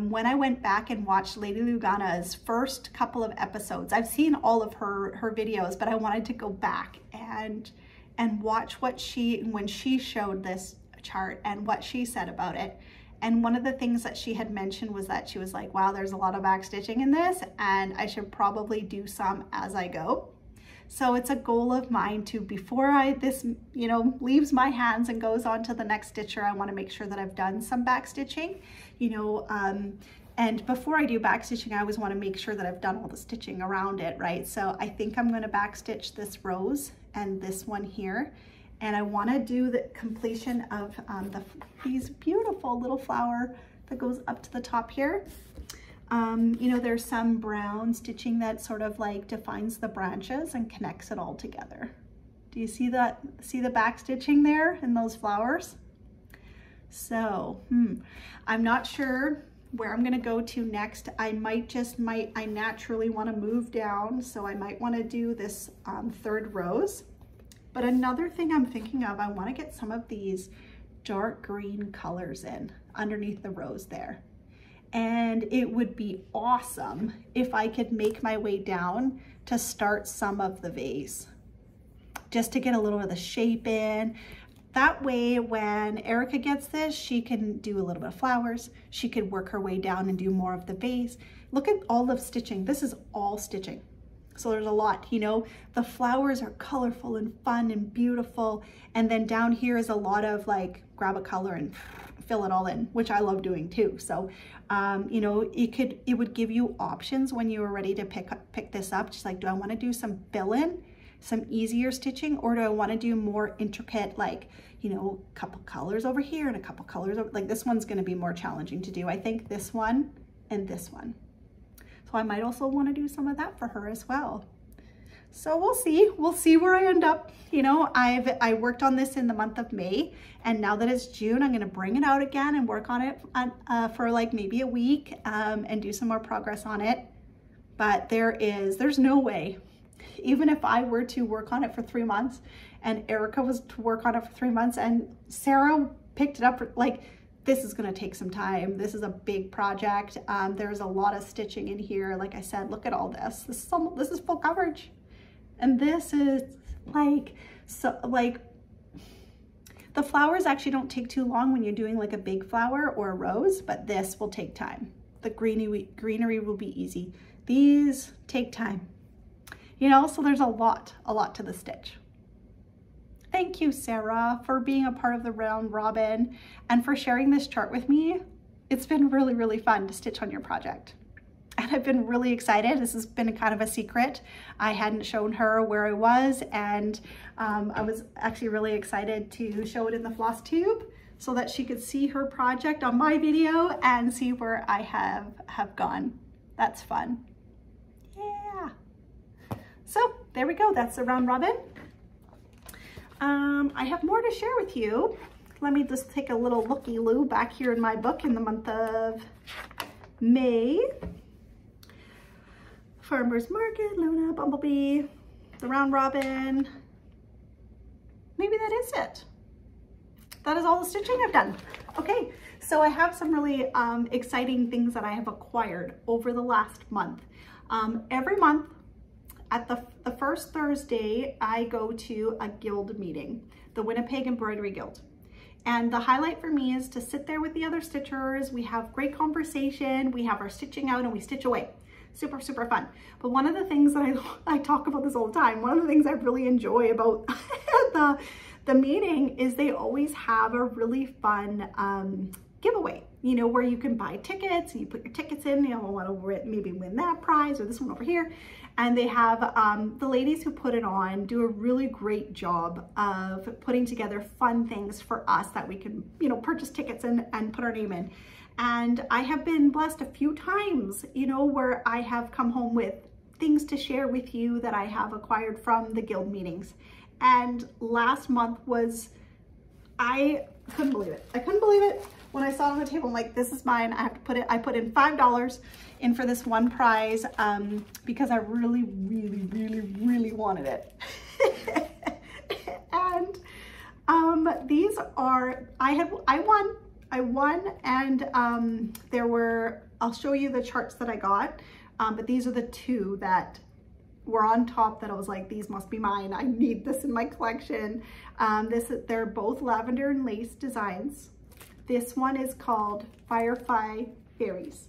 When I went back and watched Lady Lugana's first couple of episodes, I've seen all of her videos, but I wanted to go back and watch what when she showed this chart and what she said about it. And one of the things that she had mentioned was that she was like, wow, there's a lot of back stitching in this, and I should probably do some as I go. So it's a goal of mine to, before this, you know, leaves my hands and goes on to the next stitcher, I want to make sure that I've done some back stitching, you know, and before I do back stitching, I always want to make sure that I've done all the stitching around it, right? So I think I'm going to back stitch this rose and this one here. And I want to do the completion of these beautiful little flower that goes up to the top here. You know, there's some brown stitching that sort of like defines the branches and connects it all together. Do you see that? See the back stitching there in those flowers? So, I'm not sure where I'm going to go to next. I naturally want to move down, so I might want to do this third rose. But another thing I'm thinking of, I want to get some of these dark green colors in underneath the rose there. And it would be awesome if I could make my way down to start some of the vase, just to get a little of the shape in. That way, when Erica gets this, she can do a little bit of flowers. She could work her way down and do more of the vase. Look at all the stitching. This is all stitching. So there's a lot, you know, the flowers are colorful and fun and beautiful. And then down here is a lot of like, grab a color and fill it all in, which I love doing too. So, you know, it would give you options when you were ready to pick this up. Just like, do I want to do some fill in, some easier stitching, or do I want to do more intricate, like, you know, a couple colors over here and a couple colors over, like this one's going to be more challenging to do. I think this one and this one. So I might also want to do some of that for her as well. So we'll see where I end up. You know, I worked on this in the month of May, and now that it's June, I'm going to bring it out again and work on it for like maybe a week and do some more progress on it. But there's no way, even if I were to work on it for 3 months and Erica was to work on it for 3 months and Sarah picked it up for, like, this is going to take some time. This is a big project. There's a lot of stitching in here. Like I said, look at all this. This is full coverage. And this is like, so like, the flowers actually don't take too long when you're doing like a big flower or a rose, but this will take time. The greenery will be easy. These take time. You know, so there's a lot to the stitch. Thank you, Sarah, for being a part of the round robin and for sharing this chart with me. It's been really, really fun to stitch on your project. And I've been really excited. This has been kind of a secret. I hadn't shown her where I was, and I was actually really excited to show it in the Flosstube so that she could see her project on my video and see where I have gone. That's fun. Yeah. So there we go. That's the round robin. I have more to share with you. Let me just take a little looky-loo back here in my book in the month of May. Farmer's Market, Luna, Bumblebee, the round robin. Maybe that is it. That is all the stitching I've done. Okay, so I have some really exciting things that I have acquired over the last month. Every month, at the first Thursday, I go to a guild meeting, the Winnipeg Embroidery Guild. And the highlight for me is to sit there with the other stitchers. We have great conversation. We have our stitching out and we stitch away. Super, super fun. But one of the things that I talk about this all the time, one of the things I really enjoy about the meeting is they always have a really fun giveaway, you know, where you can buy tickets and you put your tickets in, you know, I want to maybe win that prize or this one over here. And they have the ladies who put it on do a really great job of putting together fun things for us that we can, you know, purchase tickets and put our name in. And I have been blessed a few times, you know, where I have come home with things to share with you that I have acquired from the guild meetings. And last month was, I couldn't believe it. I couldn't believe it when I saw it on the table. I'm like, this is mine. I have to put it, I put in $5 in for this one prize because I really, really, really, really wanted it. And these are, I won and there were, I'll show you the charts that I got, but these are the two that were on top that I was like, these must be mine. I need this in my collection. They're both lavender and lace designs. This one is called Firefly Fairies.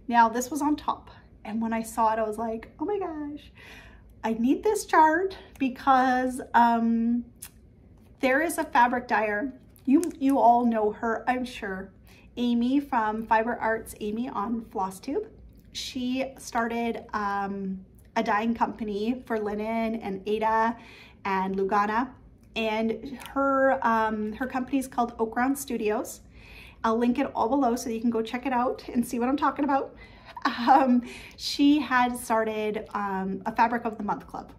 Now this was on top, and when I saw it, I was like, oh my gosh, I need this chart because there is a fabric dyer. You all know her, I'm sure. Amy from Fiber Arts, Amy on Flosstube. She started a dyeing company for linen and Ada and Lugana, and her company is called Oak Ground Studios. I'll link it all below so you can go check it out and see what I'm talking about. She had started a Fabric of the Month club,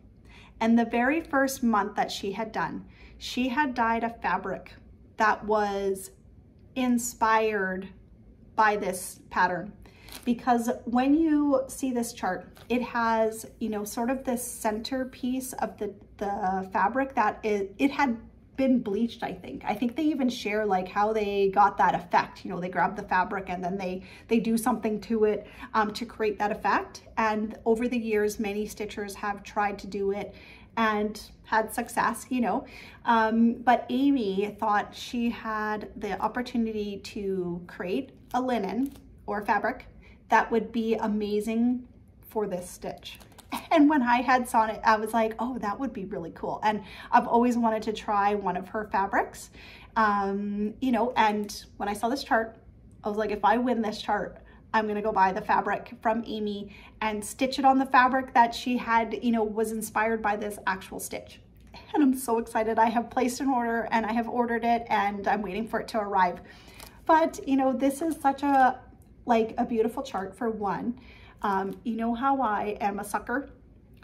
and the very first month that she had done, she had dyed a fabric that was inspired by this pattern. Because when you see this chart, it has, you know, sort of this centerpiece of the fabric that it had been bleached, I think. I think they even share like how they got that effect. You know, they grab the fabric and then they do something to it to create that effect. And over the years, many stitchers have tried to do it and had success, you know. But Amy thought she had the opportunity to create a linen or fabric that would be amazing for this stitch. And when I had saw it, I was like, oh, that would be really cool. And I've always wanted to try one of her fabrics, you know, and when I saw this chart, I was like, if I win this chart, I'm gonna go buy the fabric from Amy and stitch it on the fabric that she had, you know, was inspired by this actual stitch. And I'm so excited. I have placed an order and I have ordered it and I'm waiting for it to arrive. But, you know, this is such a beautiful chart for one. You know how I am a sucker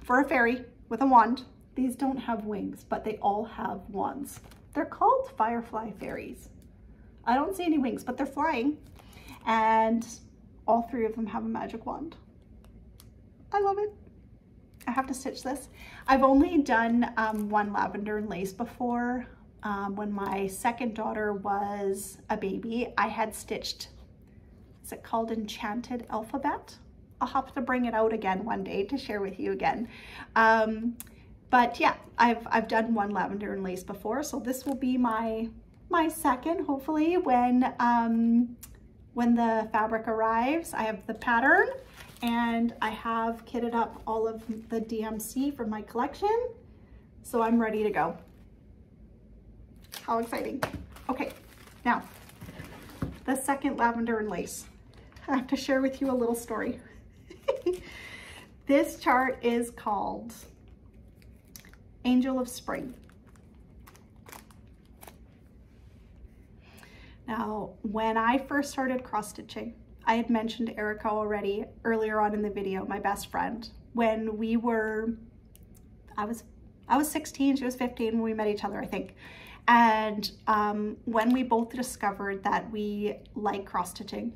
for a fairy with a wand. These don't have wings, but they all have wands. They're called Firefly Fairies. I don't see any wings, but they're flying. And all three of them have a magic wand. I love it. I have to stitch this. I've only done one lavender and lace before. When my second daughter was a baby, I had stitched, is it called Enchanted Alphabet? I'll have to bring it out again one day to share with you again. But yeah, I've done one lavender and lace before, so this will be my second, hopefully, when the fabric arrives. I have the pattern and I have kitted up all of the DMC from my collection, so I'm ready to go. How exciting. Okay, now the second lavender and lace. I have to share with you a little story. This chart is called Angel of Spring. Now, when I first started cross stitching, I had mentioned Erica already earlier on in the video, my best friend. When we were, I was 16, she was 15 when we met each other, I think. And when we both discovered that we like cross stitching,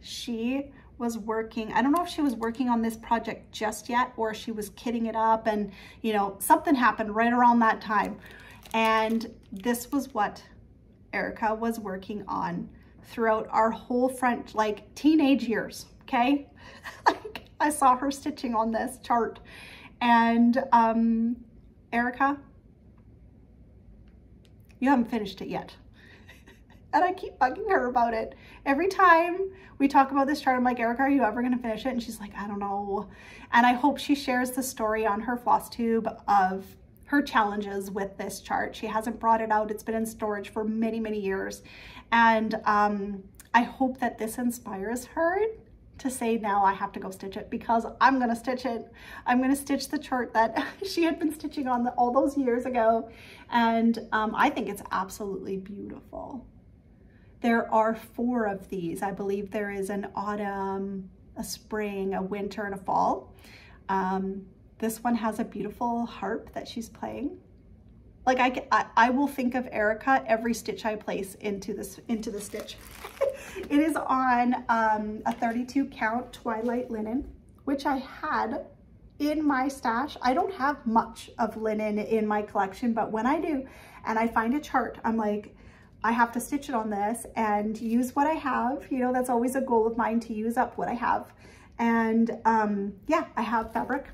she was working, I don't know if she was working on this project just yet or she was kitting it up, and you know, something happened right around that time. And this was what Erica was working on throughout our whole front, like teenage years, okay? Like I saw her stitching on this chart. And Erica, you haven't finished it yet. And I keep bugging her about it. Every time we talk about this chart, I'm like, Erica, are you ever gonna finish it? And she's like, I don't know. And I hope she shares the story on her Flosstube of her challenges with this chart. She hasn't brought it out. It's been in storage for many, many years. And I hope that this inspires her to say, now I have to go stitch it, because I'm gonna stitch it. I'm gonna stitch the chart that she had been stitching on all those years ago. And I think it's absolutely beautiful. There are 4 of these. I believe there is an autumn, a spring, a winter, and a fall. This one has a beautiful harp that she's playing. Like I will think of Erica every stitch I place into the stitch. It is on a 32 count twilight linen, which I had in my stash. I don't have much of linen in my collection, but when I do, and I find a chart, I'm like, I have to stitch it on this and use what I have. You know, that's always a goal of mine, to use up what I have. And yeah, I have fabric.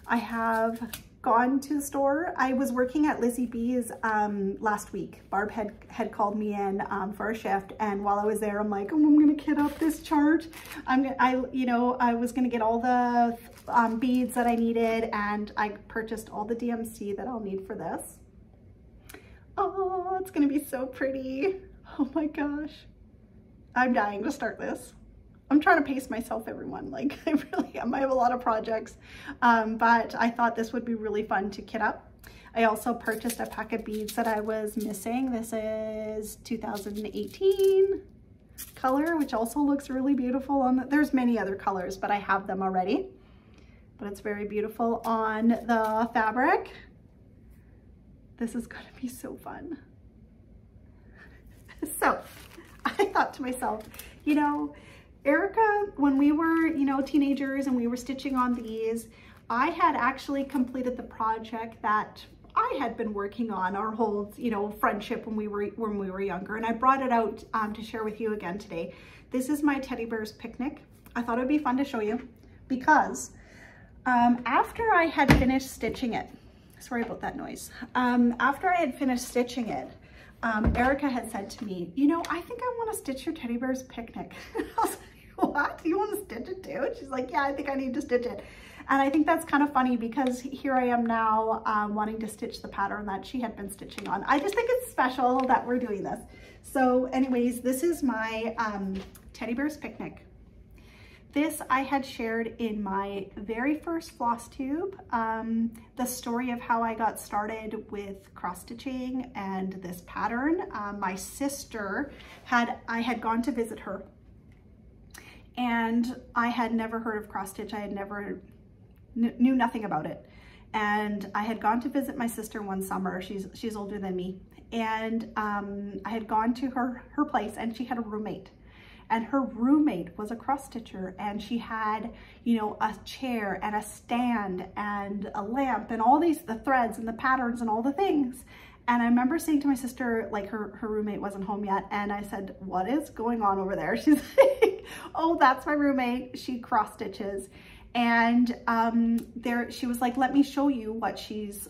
I have gone to the store. I was working at Lizzie B's last week. Barb had called me in for a shift, and while I was there, I'm like, oh, I'm gonna kit up this chart. I was gonna get all the beads that I needed, and I purchased all the DMC that I'll need for this. Oh, it's gonna be so pretty. Oh my gosh. I'm dying to start this. I'm trying to pace myself, everyone. Like, I really am. I have a lot of projects, but I thought this would be really fun to kit up. I also purchased a pack of beads that I was missing. This is 2018 color, which also looks really beautiful on there's many other colors, but I have them already. But it's very beautiful on the fabric. This is gonna be so fun. So I thought to myself, you know, Erica, when we were, you know, teenagers and we were stitching on these, I had actually completed the project that I had been working on our whole, you know, friendship when we were younger, and I brought it out to share with you again today. This is my teddy bear's picnic. I thought it'd be fun to show you because after I had finished stitching it, sorry about that noise. After I had finished stitching it, Erica had said to me, you know, I think I want to stitch your teddy bear's picnic. I was like, what? You want to stitch it too? She's like, yeah, I think I need to stitch it. And I think that's kind of funny because here I am now wanting to stitch the pattern that she had been stitching on. I just think it's special that we're doing this. So anyways, this is my teddy bear's picnic. This I had shared in my very first Flosstube, the story of how I got started with cross stitching and this pattern. My sister I had gone to visit her, and I had never heard of cross stitch. I had never knew nothing about it. And I had gone to visit my sister one summer. She's older than me. And I had gone to her place, and she had a roommate. And her roommate was a cross stitcher, and she had, you know, a chair and a stand and a lamp and all the threads and the patterns and all the things. And I remember saying to my sister, like her roommate wasn't home yet, and I said, what is going on over there? She's like, oh, that's my roommate. She cross stitches. And she was like, let me show you what she's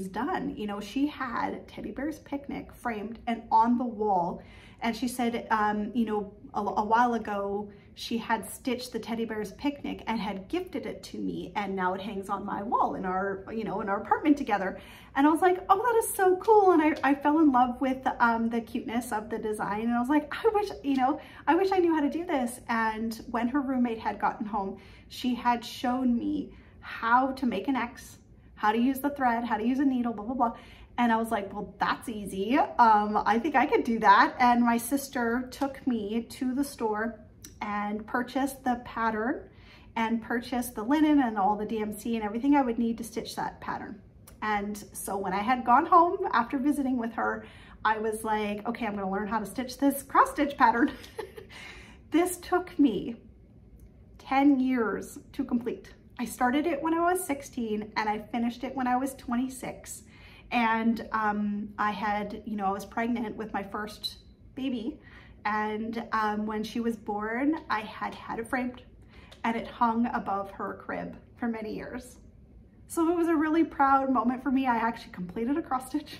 done. You know, she had Teddy Bear's Picnic framed and on the wall. And she said, you know, a while ago, she had stitched the Teddy Bear's Picnic and had gifted it to me. And now it hangs on my wall in our, you know, in our apartment together. And I was like, oh, that is so cool. And I fell in love with the cuteness of the design. And I was like, I wish I knew how to do this. And when her roommate had gotten home, she had shown me how to make an X, how to use the thread, how to use a needle, blah, blah, blah. And I was like, well, that's easy. I think I could do that. And my sister took me to the store and purchased the pattern and purchased the linen and all the DMC and everything I would need to stitch that pattern. And so when I had gone home after visiting with her, I was like, okay, I'm gonna learn how to stitch this cross stitch pattern. This took me 10 years to complete. I started it when I was 16 and I finished it when I was 26. And I had, you know, I was pregnant with my first baby. And when she was born, I had it framed and it hung above her crib for many years. So it was a really proud moment for me. I actually completed a cross stitch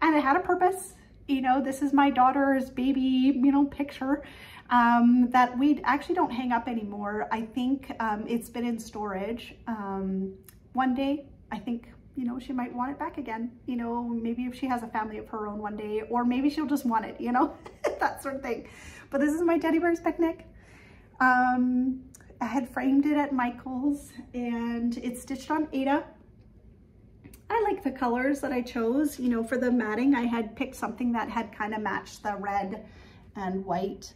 and it had a purpose. You know, this is my daughter's baby, you know, picture that we actually don't hang up anymore. I think it's been in storage. One day, I think you know, she might want it back again, you know, maybe if she has a family of her own one day, or maybe she'll just want it, you know, that sort of thing. But this is my teddy bear's picnic. I had framed it at Michael's and it's stitched on Ada. I like the colors that I chose, you know, for the matting. I had picked something that had kind of matched the red and white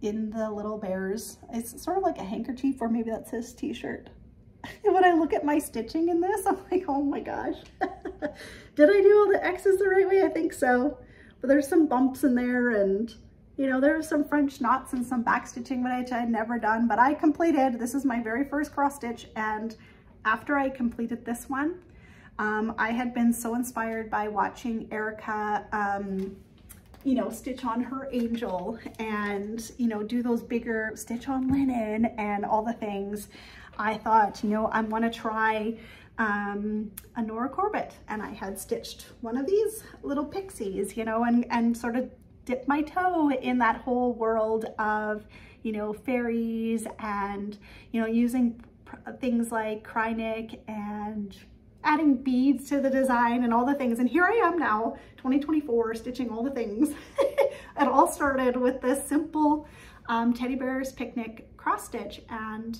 in the little bears. It's sort of like a handkerchief, or maybe that's his t-shirt. When I look at my stitching in this, I'm like, oh my gosh. Did I do all the X's the right way? I think so. But there's some bumps in there, and you know, there are some French knots and some back stitching which I had never done, but I completed. This is my very first cross stitch, and after I completed this one, I had been so inspired by watching Erica, you know, stitch on her angel and, you know, do those bigger stitch on linen and all the things. I thought, you know, I want to try a Nora Corbett, and I had stitched one of these little pixies, you know, and sort of dip my toe in that whole world of, you know, fairies and, you know, using things like Krynic and adding beads to the design and all the things. And here I am now, 2024, stitching all the things. It all started with this simple teddy bear's picnic cross stitch. And,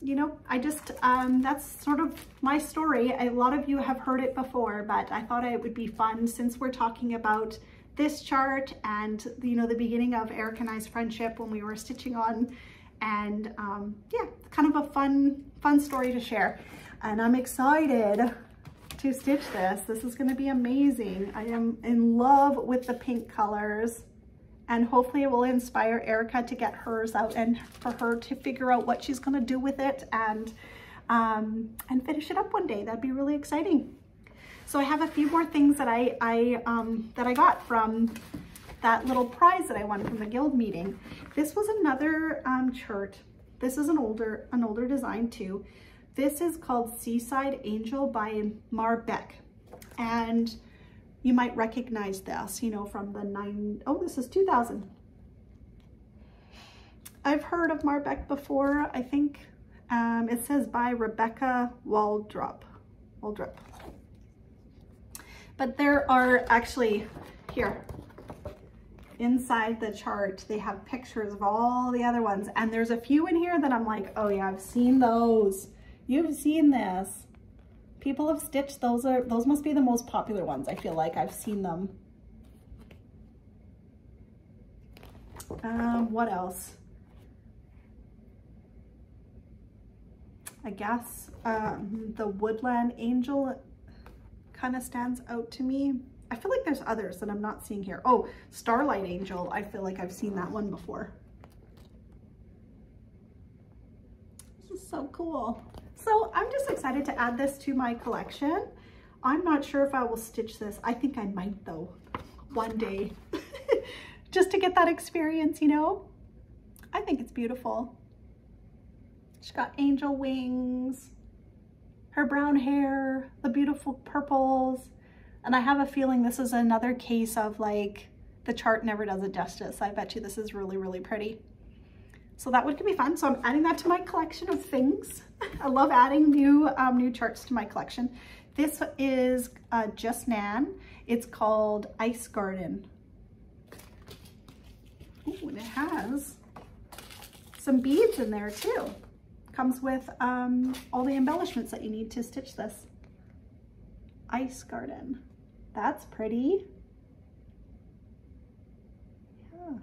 you know, I just, that's sort of my story. A lot of you have heard it before, but I thought it would be fun, since we're talking about this chart and, you know, the beginning of Eric and I's friendship when we were stitching on, and yeah, kind of a fun story to share. And I'm excited to stitch this. This is going to be amazing. I am in love with the pink colors, and hopefully it will inspire Erica to get hers out and for her to figure out what she's going to do with it and finish it up one day. That'd be really exciting. So I have a few more things that I got from that little prize that I won from the guild meeting. This was another chart. This is an older design too. This is called Seaside Angel by Marbeck, and you might recognize this, you know, from the this is 2000. I've heard of Marbeck before. I think it says by Rebecca Waldrop. But there are actually, here, inside the chart, they have pictures of all the other ones. And there's a few in here that I'm like, oh yeah, I've seen those. You've seen this. People have stitched those. Those must be the most popular ones. I feel like I've seen them. What else? I guess the Woodland Angel kind of stands out to me. I feel like there's others that I'm not seeing here. Oh, Starlight Angel. I feel like I've seen that one before. This is so cool. So I'm just excited to add this to my collection. I'm not sure if I will stitch this. I think I might though, one day, just to get that experience, you know? I think it's beautiful. She's got angel wings, her brown hair, the beautiful purples. And I have a feeling this is another case of like, the chart never does it justice. I bet you this is really, really pretty. So that would be fun. So I'm adding that to my collection of things. I love adding new charts to my collection. This is Just Nan. It's called Ice Garden. Ooh, and it has some beads in there too. Comes with all the embellishments that you need to stitch this. Ice Garden. That's pretty. Yeah.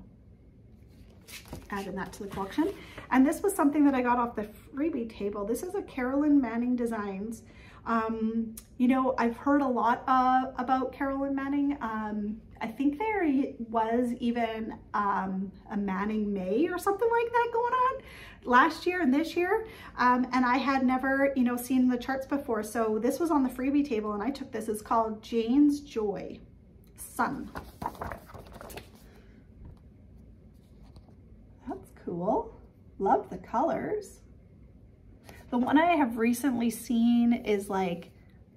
Adding that to the collection. And this was something that I got off the freebie table. This is a Carolyn Manning Designs. You know, I've heard a lot about Carolyn Manning. I think there was even a Manning May or something like that going on last year and this year. And I had never, you know, seen the charts before. So this was on the freebie table and I took this. It's called Jane's Joy Sun. That's cool. Love the colors. The one I have recently seen is like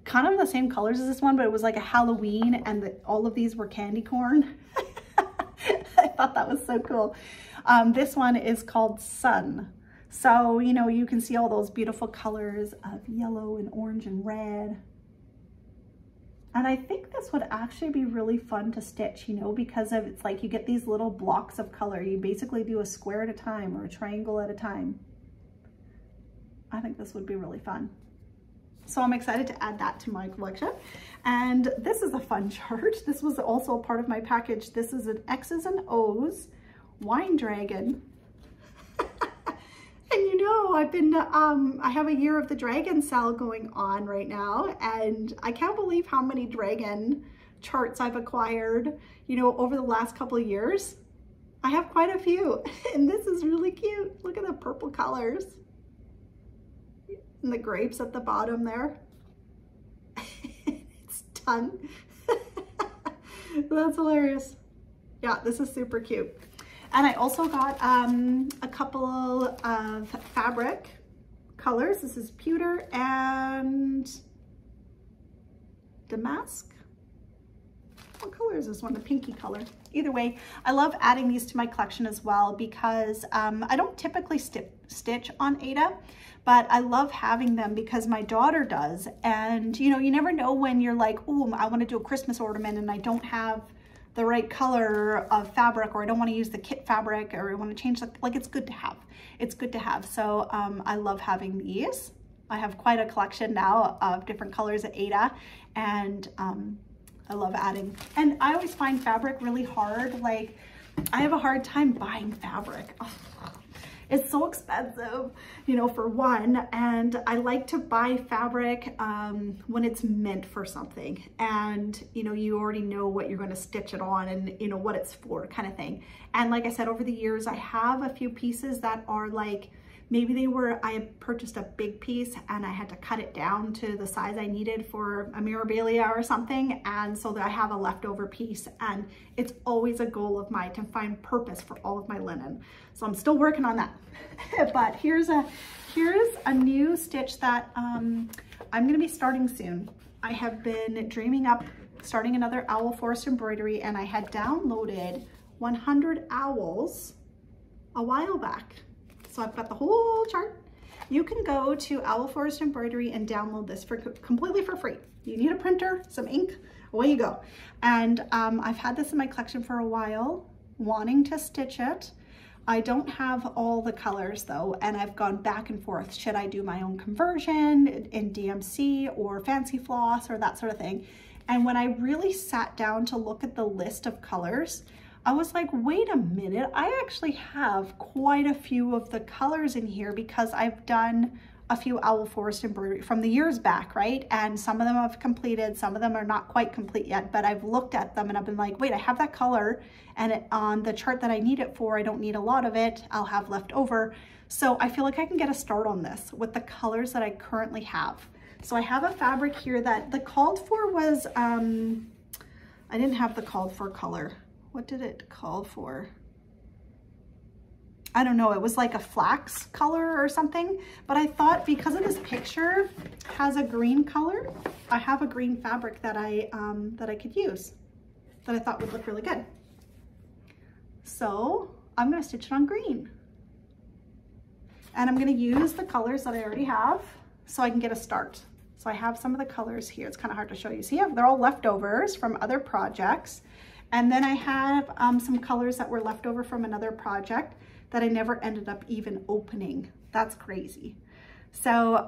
kind of the same colors as this one, but it was like a Halloween and all of these were candy corn. I thought that was so cool. This one is called Sun. So, you know, you can see all those beautiful colors of yellow and orange and red. And I think this would actually be really fun to stitch, you know, because of it's like you get these little blocks of color. You basically do a square at a time or a triangle at a time. I think this would be really fun. So I'm excited to add that to my collection. And this is a fun chart. This was also a part of my package. This is an X's and O's wine dragon. And you know, I've been, I have a year of the dragon SAL going on right now, and I can't believe how many dragon charts I've acquired, you know, over the last couple of years. I have quite a few, and this is really cute. Look at the purple colors. And the grapes at the bottom there. Its tongue. That's hilarious. Yeah, this is super cute. And I also got a couple of fabric colors. This is pewter and damask. What color is this one? The pinky color. Either way, I love adding these to my collection as well because I don't typically stitch on Aida, but I love having them because my daughter does. And you know, you never know when you're like, oh, I want to do a Christmas ornament and I don't have the right color of fabric, or I don't want to use the kit fabric, or I want to change the, like, it's good to have. It's good to have. So I love having these. I have quite a collection now of different colors at Aida, and I love adding. And I always find fabric really hard. Like, I have a hard time buying fabric. Oh, it's so expensive, you know, for one, and I like to buy fabric when it's meant for something, and you know, you already know what you're going to stitch it on and you know what it's for, kind of thing. And like I said, over the years I have a few pieces that are like, maybe they were, I had purchased a big piece and I had to cut it down to the size I needed for a memorabilia or something, and so that I have a leftover piece, and it's always a goal of mine to find purpose for all of my linen. So I'm still working on that. But here's a new stitch that I'm gonna be starting soon. I have been dreaming up starting another Owl Forest embroidery, and I had downloaded 100 owls a while back. So I've got the whole chart. You can go to Owl Forest Embroidery and download this for completely for free. You need a printer, some ink, away you go. And I've had this in my collection for a while, wanting to stitch it. I don't have all the colors though, and I've gone back and forth. Should I do my own conversion in DMC or fancy floss or that sort of thing? And when I really sat down to look at the list of colors, I was like, wait a minute, I actually have quite a few of the colors in here because I've done a few Owl Forest embroidery from the years back, right? And some of them I've completed, some of them are not quite complete yet, but I've looked at them and I've been like, wait, I have that color, and on the chart that I need it for, I don't need a lot of it, I'll have left over. So I feel like I can get a start on this with the colors that I currently have. So I have a fabric here that the called for was, I didn't have the called for color. What did it call for? I don't know, it was like a flax color or something, but I thought because of this picture has a green color, I have a green fabric that I could use, that I thought would look really good. So I'm gonna stitch it on green. And I'm gonna use the colors that I already have so I can get a start. So I have some of the colors here. It's kind of hard to show you. See, they're all leftovers from other projects. And then I have some colors that were left over from another project that I never ended up even opening. That's crazy. So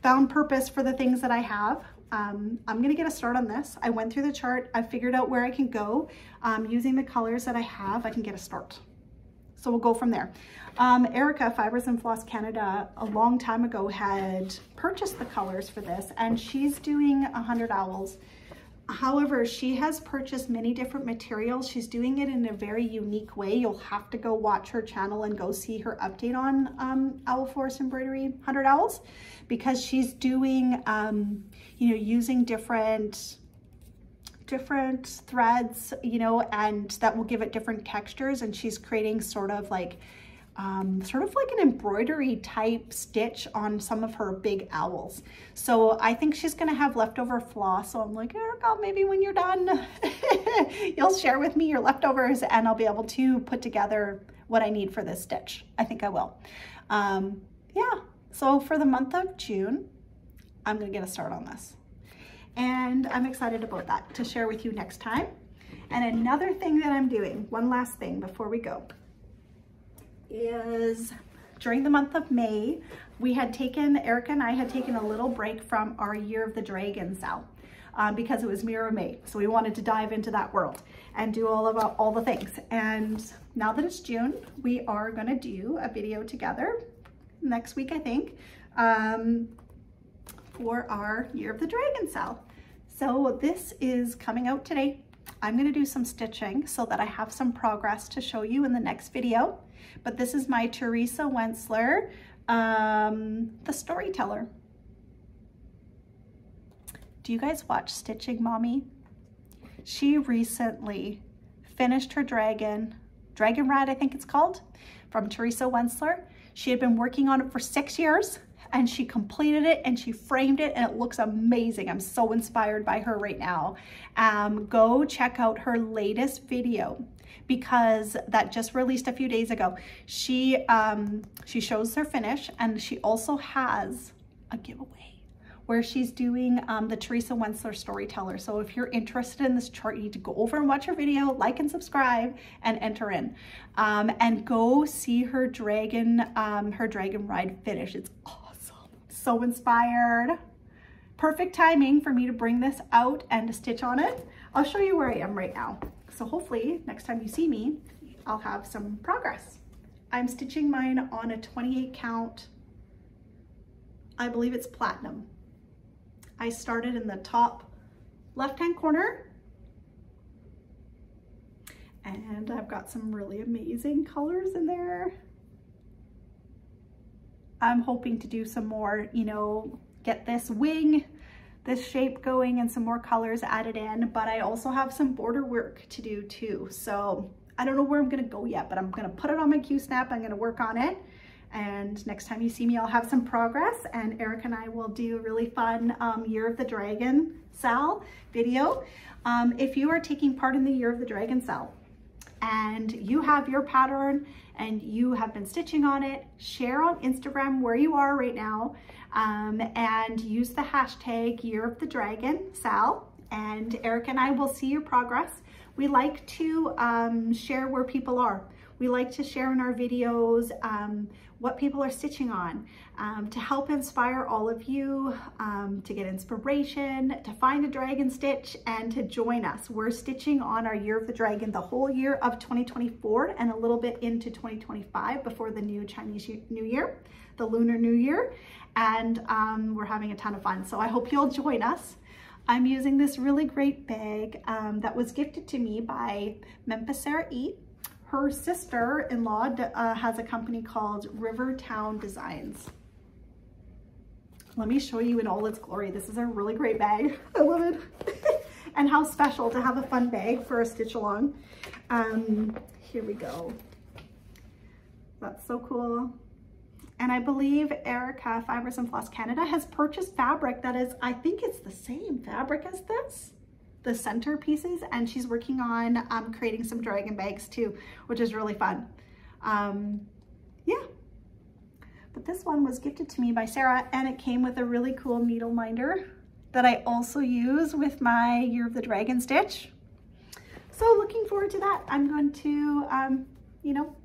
found purpose for the things that I have. I'm gonna get a start on this. I went through the chart. I figured out where I can go. Using the colors that I have, I can get a start. So we'll go from there. Erica, Fibers and Floss Canada, a long time ago had purchased the colors for this, and she's doing 100 owls. However, she has purchased many different materials. She's doing it in a very unique way. You'll have to go watch her channel and go see her update on Owl Forest Embroidery 100 Owls, because she's doing, you know, using different threads, you know, and that will give it different textures. And she's creating sort of like an embroidery type stitch on some of her big owls. So I think she's gonna have leftover floss. So I'm like, Erica, maybe when you're done, you'll share with me your leftovers and I'll be able to put together what I need for this stitch. I think I will. Yeah, so for the month of June, I'm gonna get a start on this. and I'm excited about that to share with you next time. And another thing that I'm doing, one last thing before we go, is during the month of May, Erica and I had taken a little break from our Year of the Dragon SAL because it was Mirror May. So we wanted to dive into that world and do all the things. And now that it's June, we are gonna do a video together next week, I think, for our Year of the Dragon SAL. So this is coming out today. I'm gonna do some stitching so that I have some progress to show you in the next video. But this is my Teresa Wentzler, the storyteller. Do you guys watch Stitching Mommy? She recently finished her Dragon Ride, I think it's called, from Teresa Wentzler. She had been working on it for 6 years and she completed it and she framed it and it looks amazing. I'm so inspired by her right now. Go check out her latest video because that just released a few days ago. She shows her finish, and she also has a giveaway where she's doing the Teresa Wentzler storyteller. So if you're interested in this chart, you need to go over and watch her video, like and subscribe, and enter in. And go see her dragon ride finish. It's awesome. So inspired. Perfect timing for me to bring this out and to stitch on it. I'll show you where I am right now. So hopefully next time you see me, I'll have some progress. I'm stitching mine on a 28 count, I believe it's platinum. I started in the top left-hand corner, and I've got some really amazing colors in there. I'm hoping to do some more, you know, get this wing, this shape going, and some more colors added in, but I also have some border work to do too. So I don't know where I'm gonna go yet, but I'm gonna put it on my Q-snap. I'm gonna work on it. And next time you see me, I'll have some progress, and Erica and I will do a really fun Year of the Dragon SAL video. If you are taking part in the Year of the Dragon SAL and you have your pattern and you have been stitching on it, share on Instagram where you are right now, and use the hashtag Year of the Dragon SAL, and Erica and I will see your progress. We like to share where people are. We like to share in our videos what people are stitching on, to help inspire all of you, to get inspiration, to find a dragon stitch, and to join us. We're stitching on our Year of the Dragon the whole year of 2024 and a little bit into 2025 before the new Chinese New Year, the Lunar New Year, and we're having a ton of fun. So I hope you'll join us. I'm using this really great bag that was gifted to me by Memphis Sarah E. Her sister-in-law has a company called Rivertown Designs. Let me show you in all its glory. This is a really great bag. I love it. And how special to have a fun bag for a stitch along. Here we go. That's so cool. And I believe Erica, Fibers and Floss Canada, has purchased fabric that is, I think it's the same fabric as this, the center pieces, and she's working on creating some dragon bags too, which is really fun. Yeah, but this one was gifted to me by Sarah, and it came with a really cool needle minder that I also use with my Year of the Dragon stitch. So looking forward to that. I'm going to, you know,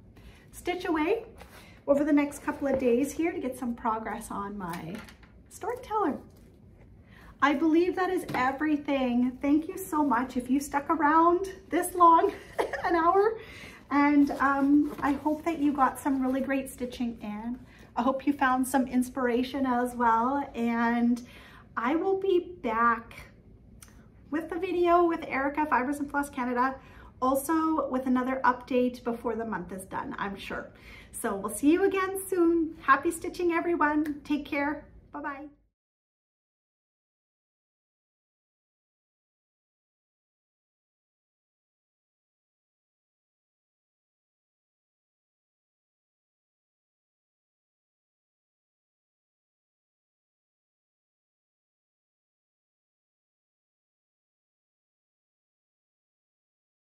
stitch away over the next couple of days here to get some progress on my storyteller. I believe that is everything. Thank you so much if you stuck around this long, an hour. And I hope that you got some really great stitching in. I hope you found some inspiration as well. And I will be back with the video with Erica, Fibers and Floss Canada, also with another update before the month is done, I'm sure. So we'll see you again soon. Happy stitching, everyone. Take care. Bye-bye.